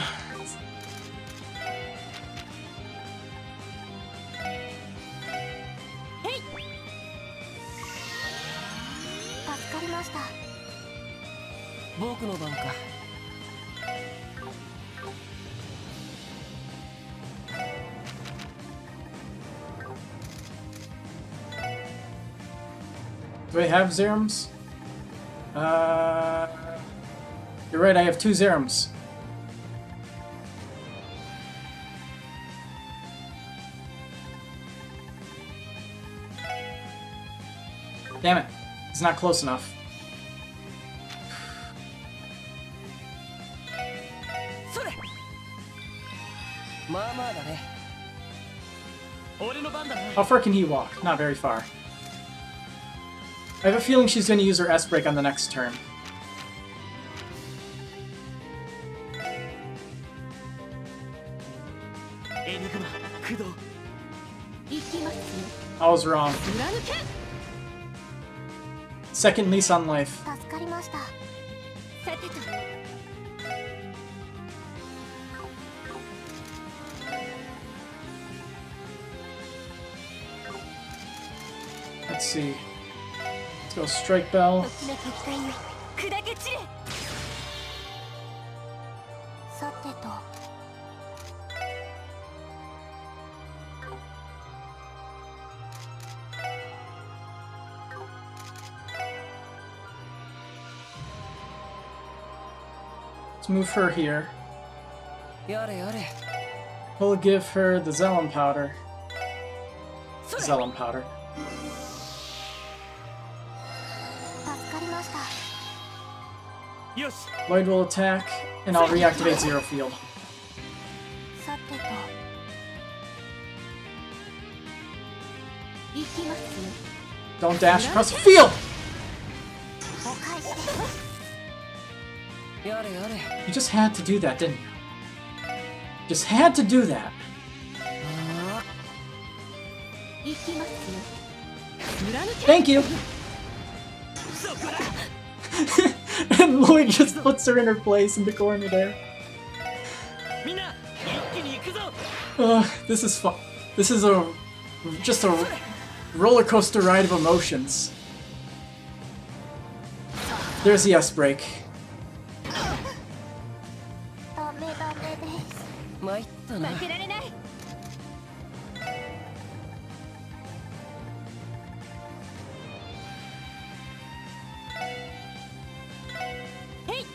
助かりました 僕の番か do I have Zerums? You're right, I have 2 Zerums. Damn it. It's not close enough. それまあまあだね俺の番だな How far can he walk? Not very far. I have a feeling she's going to use her S-Break on the next turn. エニグマ駆動行きますよ I was wrong. 裏抜け Second lease on life. 助かりましたさてと Let's see. Let's go Strike Bell. ときめき期待よ砕け散れさてと Let's move her here. やれやれ We'll give her the Zellum Powder. それ Zellum Powder. 助かりました よし Lloyd will attack, and I'll reactivate Zero Field. さてと行きますよ Don't dash across the field! お返しです やれやれ You just had to do that, didn't you? Just had to do that. あ行きますよ裏抜け Thank you! And Lloyd just puts her in her place in the corner there. みんな一気に行くぞ This is fun. This is just a roller coaster ride of emotions. There's the S-Break. ダメダメです参ったな負けられないへい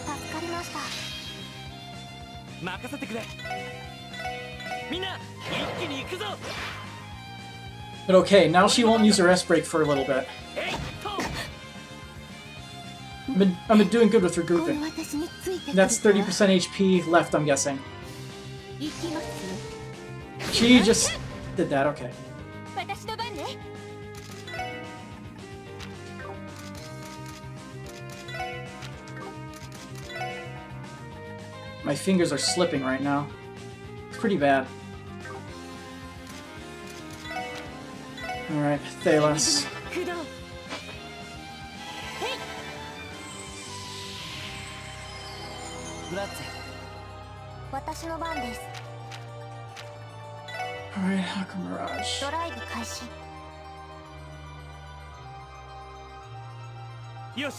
助かりました任せてくれみんな一気に行くぞ But okay, now she won't use her S-Break for a little bit. えいっと I've been doing good with この regrouping. 私についてく That's ださい 30% HP left, I'm guessing. 行きますよ She just did that, okay. 私の番ね My fingers are slipping right now. It's pretty bad. Alright, Thalos. 駆動へいグラッツェ私の番です Alright, Haku Mirage. ドライブ開始よし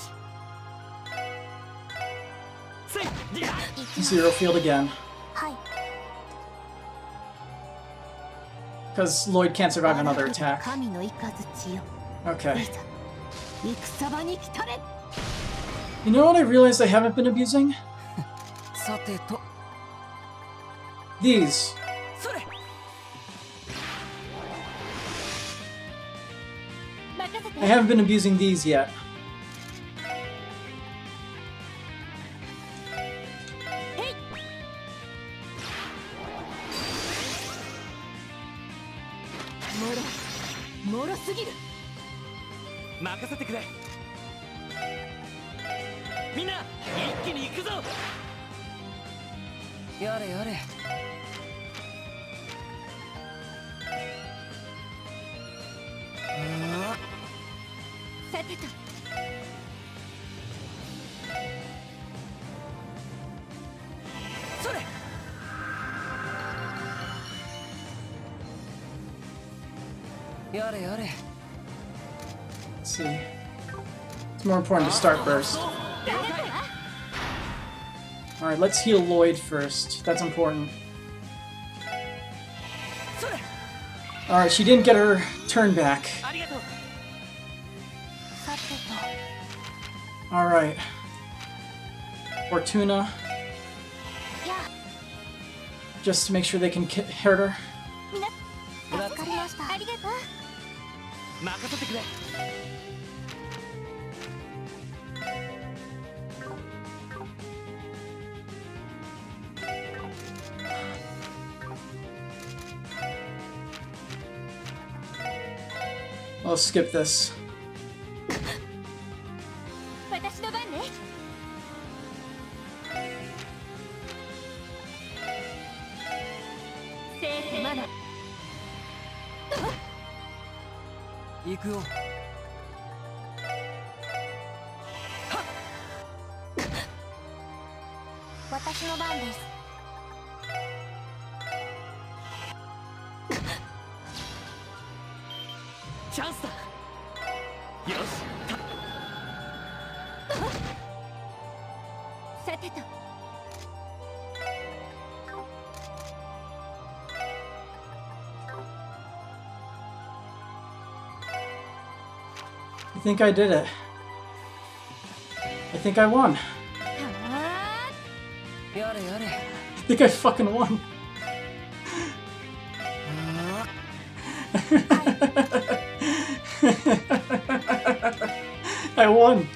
せいディア行きます Zero Field again. はい Because Lloyd can't survive another 荒ぶる attack. 神の雷よ Okay. いざ戦場に来たれ You know what I realized I haven't been abusing? さてと These. それ I haven't been abusing these yet. Let's see. It's more important to start first. Alright, let's heal Lloyd first. That's important. Alright, she didn't get her turn back. Alright. Fortuna. Just to make sure they can hurt her. I'll skip this. I think I did it. I think I won. I think I fucking won. I won.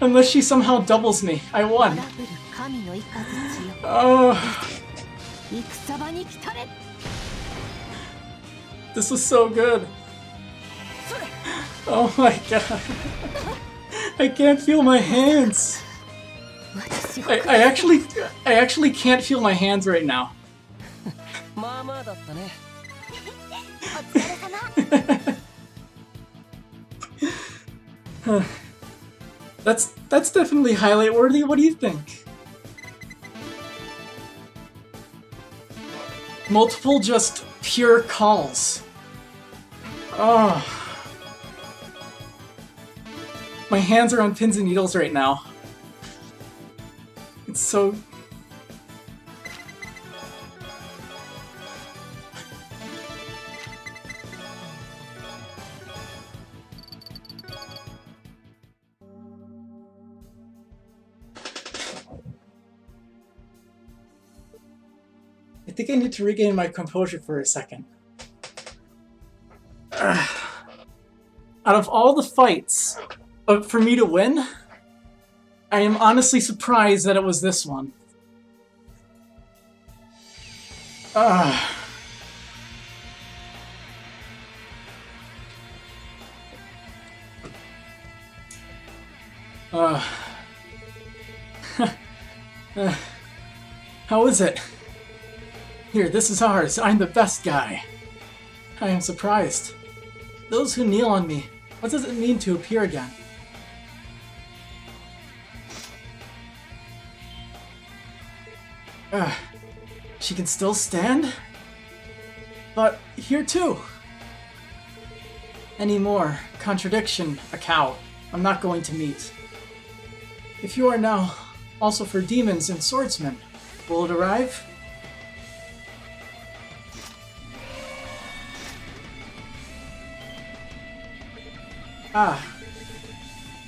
Unless she somehow doubles me. I won. Oh. This was so good. Oh my god. I can't feel my hands. I actually can't feel my hands right now. That's definitely highlight worthy. What do you think? Multiple just pure calls. Oh. My hands are on pins and needles right now. It's so... I think I need to regain my composure for a second. Out of all the fights for me to win, I am honestly surprised that it was this one. How is it? Here, this is ours. I'm the best guy. I am surprised. Those who kneel on me, what does it mean to appear again? She can still stand? But here too. Any more contradiction, a cow, I'm not going to meet. If you are now also for demons and swordsmen, will it arrive?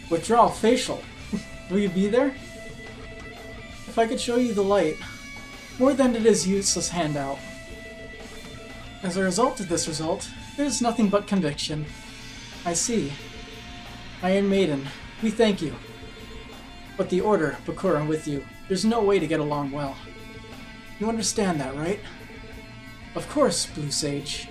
Withdrawal facial. Will you be there? If I could show you the light, more than it is useless handout. As a result of this result, there is nothing but conviction. I see. Iron Maiden, we thank you. But the Order, Bakura, with you, there's no way to get along well. You understand that, right? Of course, Blue Sage.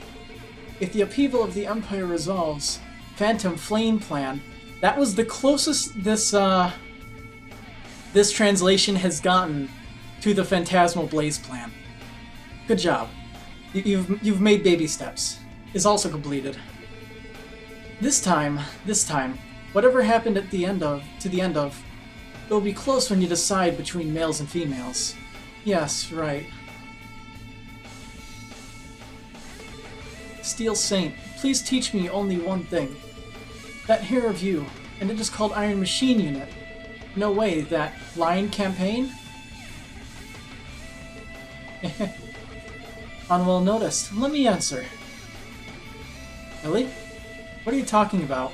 If the upheaval of the Empire resolves, Phantom Flame Plan, that was the closest this translation has gotten to the Phantasmal Blaze Plan. Good job. You've made baby steps. Is also completed. This time, whatever happened to the end of, it will be close when you decide between males and females. Yes, right. Steel Saint, please teach me only one thing. That hair of you, and it is called Iron Machine Unit. No way, that Lion Campaign? Unwell noticed. Let me answer. Ellie? What are you talking about?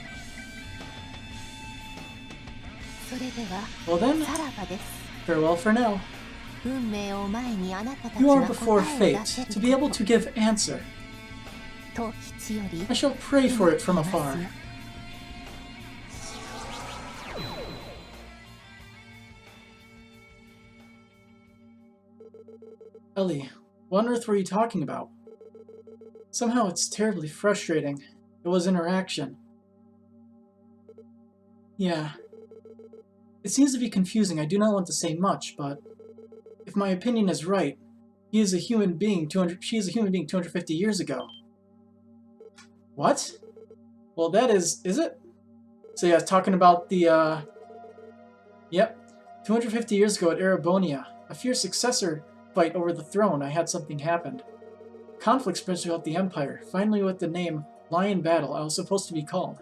Well then, farewell for now. You are before fate, to be able to give answer. I shall pray for it from afar. Ellie, what on earth were you talking about? Somehow it's terribly frustrating. It was interaction. Yeah. It seems to be confusing. I do not want to say much, but if my opinion is right, she is a human being 250 years ago. What? Well, that is it? So yeah, talking about the, yep. 250 years ago at Erebonia, a fierce successor fight over the throne, I had something happen. Conflict spread throughout the Empire, finally with the name Lion Battle I was supposed to be called.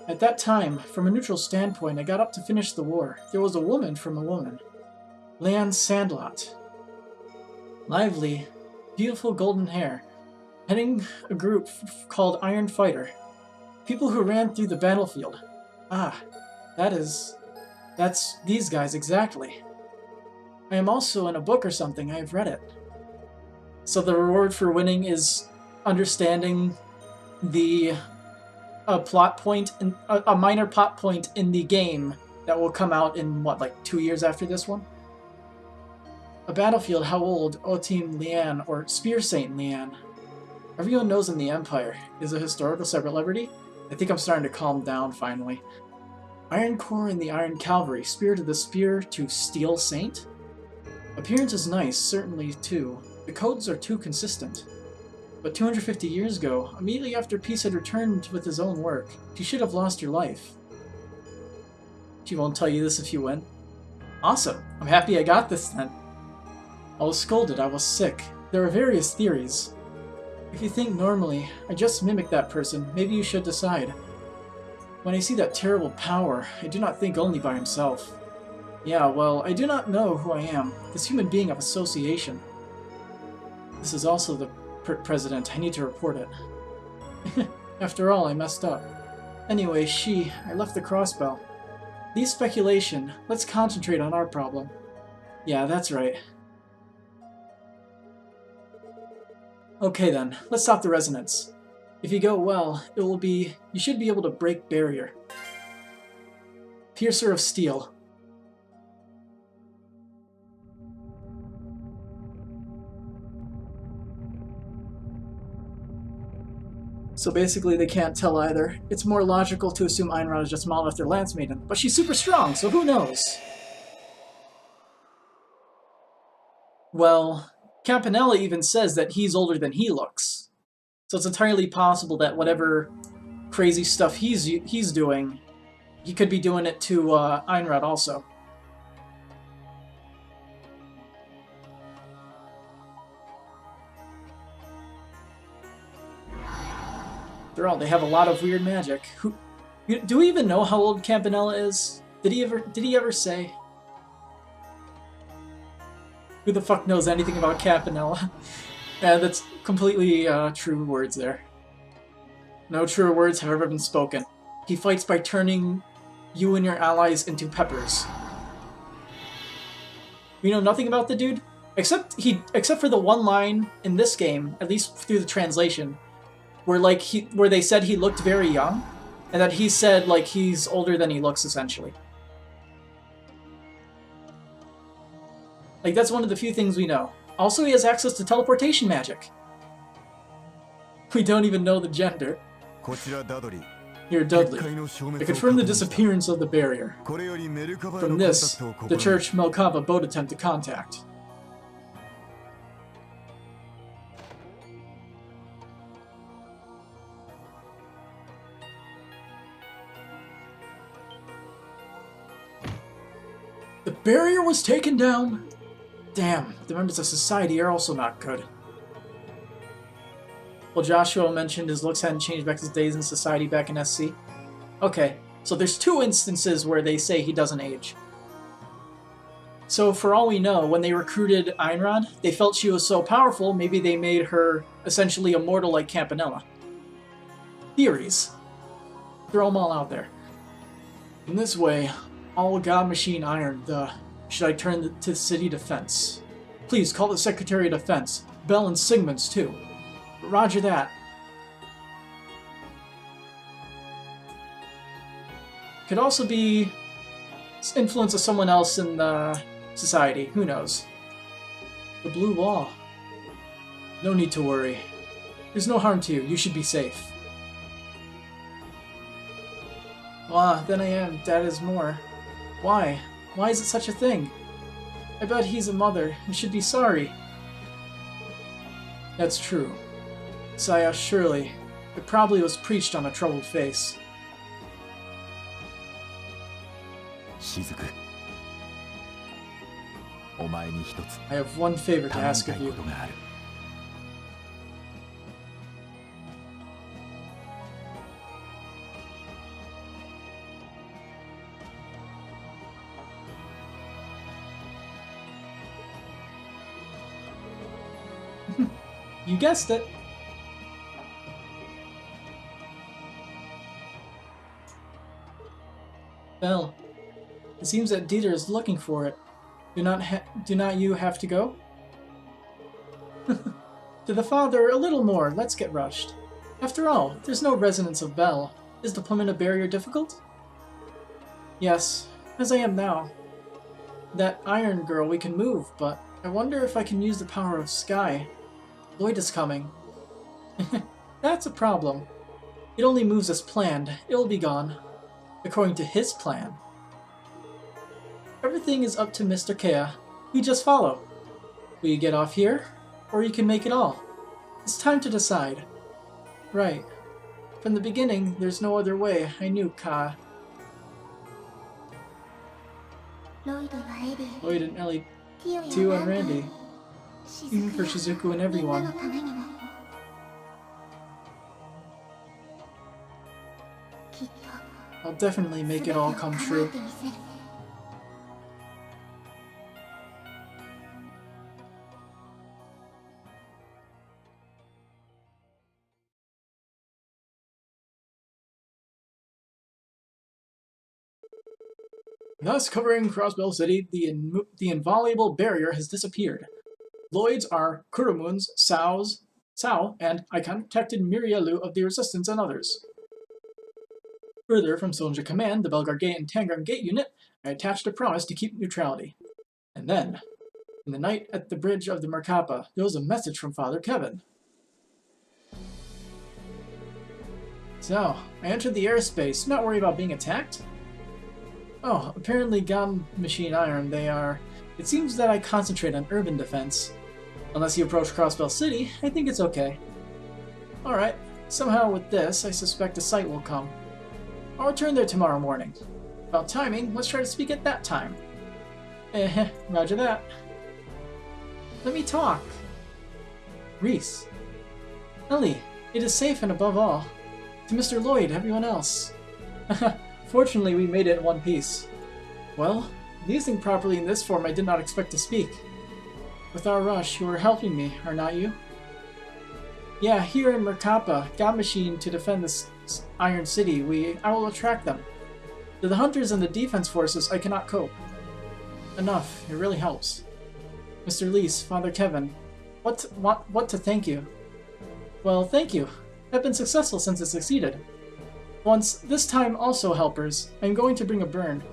At that time, from a neutral standpoint, I got up to finish the war. There was a woman from a woman. Leanne Sandlot. Lively, beautiful golden hair, heading a group called Iron Fighter. People who ran through the battlefield. Ah, that's these guys exactly. I am also in a book or something, I have read it. So the reward for winning is understanding the plot point, a minor plot point in the game that will come out in, what, like 2 years after this one? A battlefield, how old? O-Team Leanne, or Spear Saint Leanne. Everyone knows in the Empire is a historical celebrity. I think I'm starting to calm down finally. Iron Corps and the Iron Cavalry, Spear to the Spear to Steel Saint? Appearance is nice, certainly too. The codes are too consistent. But 250 years ago, immediately after Peace had returned with his own work, she should have lost her life. She won't tell you this if you win. Awesome, I'm happy I got this then. I was scolded, I was sick. There are various theories. If you think normally, I just mimic that person, maybe you should decide. When I see that terrible power, I do not think only by himself. Yeah, well, I do not know who I am, this human being of association. This is also the president, I need to report it. After all, I messed up. Anyway, I left the crossbow. Leave speculation, let's concentrate on our problem. Yeah, that's right. Okay then, let's stop the resonance. If you go well, you should be able to break barrier. Piercer of Steel. So basically they can't tell either. It's more logical to assume Ayn Rand is just modeled after Lance Maiden, but she's super strong, so who knows? Well, Campanella even says that he's older than he looks. So it's entirely possible that whatever crazy stuff he's doing, he could be doing it to Ayn Rand also. After all, they have a lot of weird magic. Do we even know how old Campanella is? Did he ever say? Who the fuck knows anything about Campanella? Yeah, that's completely true words there. No truer words have ever been spoken. He fights by turning you and your allies into peppers. We know nothing about the dude, except for the one line in this game, at least through the translation, where where they said he looked very young, and that he said like he's older than he looks essentially. Like that's one of the few things we know. Also, he has access to teleportation magic. We don't even know the gender. Here, Dudley. I confirm the disappearance of the barrier. From this, the Church Melkava boat attempt to contact. The barrier was taken down! Damn, the members of society are also not good. Well, Joshua mentioned his looks hadn't changed back his days in society back in SC. Okay, so there's 2 instances where they say he doesn't age. So for all we know, when they recruited Einrod, they felt she was so powerful, maybe they made her essentially immortal like Campanella. Theories. Throw them all out there. In this way, all God Machine Iron, should I turn to city defense? Please call the Secretary of Defense. Bell and Sigmunds too. Roger that. Could also be influence of someone else in the society. Who knows? The blue wall. No need to worry. There's no harm to you. You should be safe. Then I am. That is more. Why? Why is it such a thing? I bet he's a mother. You should be sorry. That's true. Saya, surely. It probably was preached on a troubled face. Shizuku. I have one favor to ask of you. You guessed it. Bell, it seems that Dieter is looking for it. Do not you have to go? To the father, a little more. Let's get rushed. After all, there's no resonance of Bell. Is deployment a barrier difficult? Yes, as I am now. That iron girl we can move, but I wonder if I can use the power of Sky. Lloyd is coming. That's a problem. It only moves as planned. It'll be gone. According to his plan. Everything is up to Mr. Kea. We just follow. Will you get off here? Or you can make it all. It's time to decide. Right. From the beginning, there's no other way. I knew Ka. Lloyd and Ellie, Tio and Randy. Even for Shizuku and everyone. I'll definitely make it all come true. Thus, covering Crossbell City, the inviolable barrier has disappeared. Lloyd's are Kurumun's, Sao, and I contacted Mirielu of the Resistance and others. Further, from Sonja Command, the Belgar Gate and Tangram Gate unit, I attached a promise to keep neutrality. And then, in the night at the bridge of the Merkapa, there was a message from Father Kevin. So, I entered the airspace, not worried about being attacked? Oh, apparently God Machine Iron, they are... It seems that I concentrate on urban defense. Unless you approach Crossbell City, I think it's okay. Alright, somehow with this, I suspect a sight will come. I'll return there tomorrow morning. About timing, let's try to speak at that time. Roger that. Let me talk. Reese. Ellie, it is safe and above all. To Mr. Lloyd, everyone else. Fortunately, we made it in one piece. Well, using properly in this form, I did not expect to speak. With our rush, you are helping me, are not you? Yeah, here in Merkapa, God Machine, to defend this Iron City, I will attract them. To the hunters and the defense forces, I cannot cope. Enough, it really helps. Mr. Lees, Father Kevin, what to thank you? Well, thank you. have been successful since it succeeded. Once, this time also helpers, I'm going to bring a burn.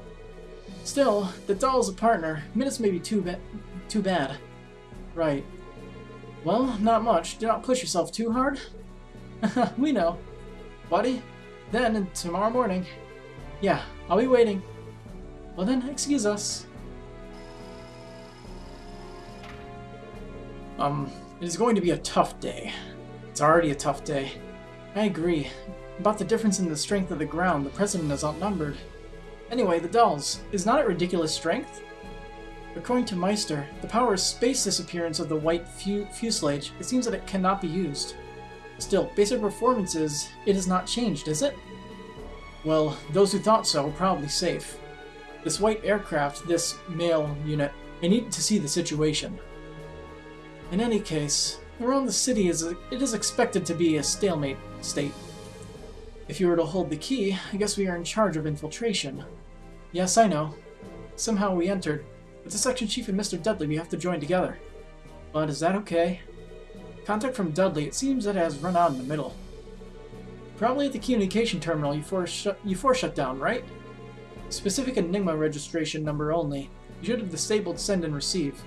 Still, the doll is a partner. Minutes may be too bad. Right. Well, not much. Do not push yourself too hard. We know. Buddy? Then, and tomorrow morning. Yeah, I'll be waiting. Well then, excuse us. It is going to be a tough day. It's already a tough day. I agree. About the difference in the strength of the ground, the president is outnumbered. Anyway, the dolls. Is not it ridiculous strength? According to Meister, the power is space disappearance of the white fuselage. It seems that it cannot be used. Still, basic performances, it has not changed, is it? Well, those who thought so were probably safe. This white aircraft, this mail unit, I need to see the situation. In any case, around the city it is expected to be a stalemate state. If you were to hold the key, I guess we are in charge of infiltration. Yes, I know. Somehow we entered. With the section chief and Mr. Dudley, we have to join together. But is that okay? Contact from Dudley, it seems that it has run out in the middle. Probably at the communication terminal you force shut down, right? Specific Enigma registration number only. You should have disabled send and receive.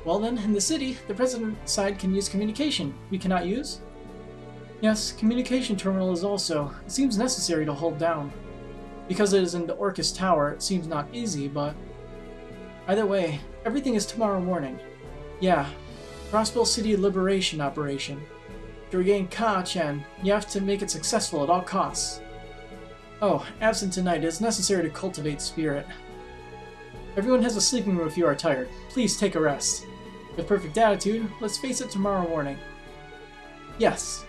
Well then, in the city, the president's side can use communication. We cannot use? Yes, communication terminal is also. It seems necessary to hold down. Because it is in the Orcus Tower, it seems not easy, but... Either way, everything is tomorrow morning. Yeah, Crossbow City Liberation Operation. To regain Ka-chan, you have to make it successful at all costs. Oh, absent tonight, it is necessary to cultivate spirit. Everyone has a sleeping room if you are tired. Please take a rest. With perfect attitude, let's face it tomorrow morning. Yes.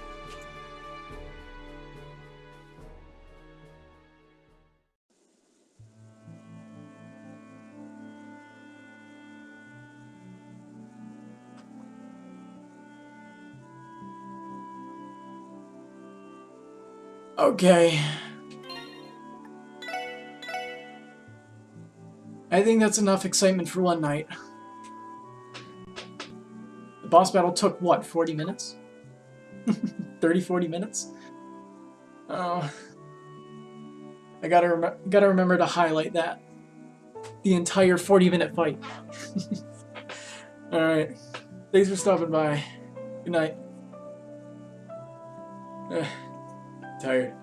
Okay. I think that's enough excitement for one night. The boss battle took, what, 40 minutes? 30-40 minutes? Oh. I gotta remember to highlight that. The entire 40-minute fight. Alright. Thanks for stopping by. Good night. Tired.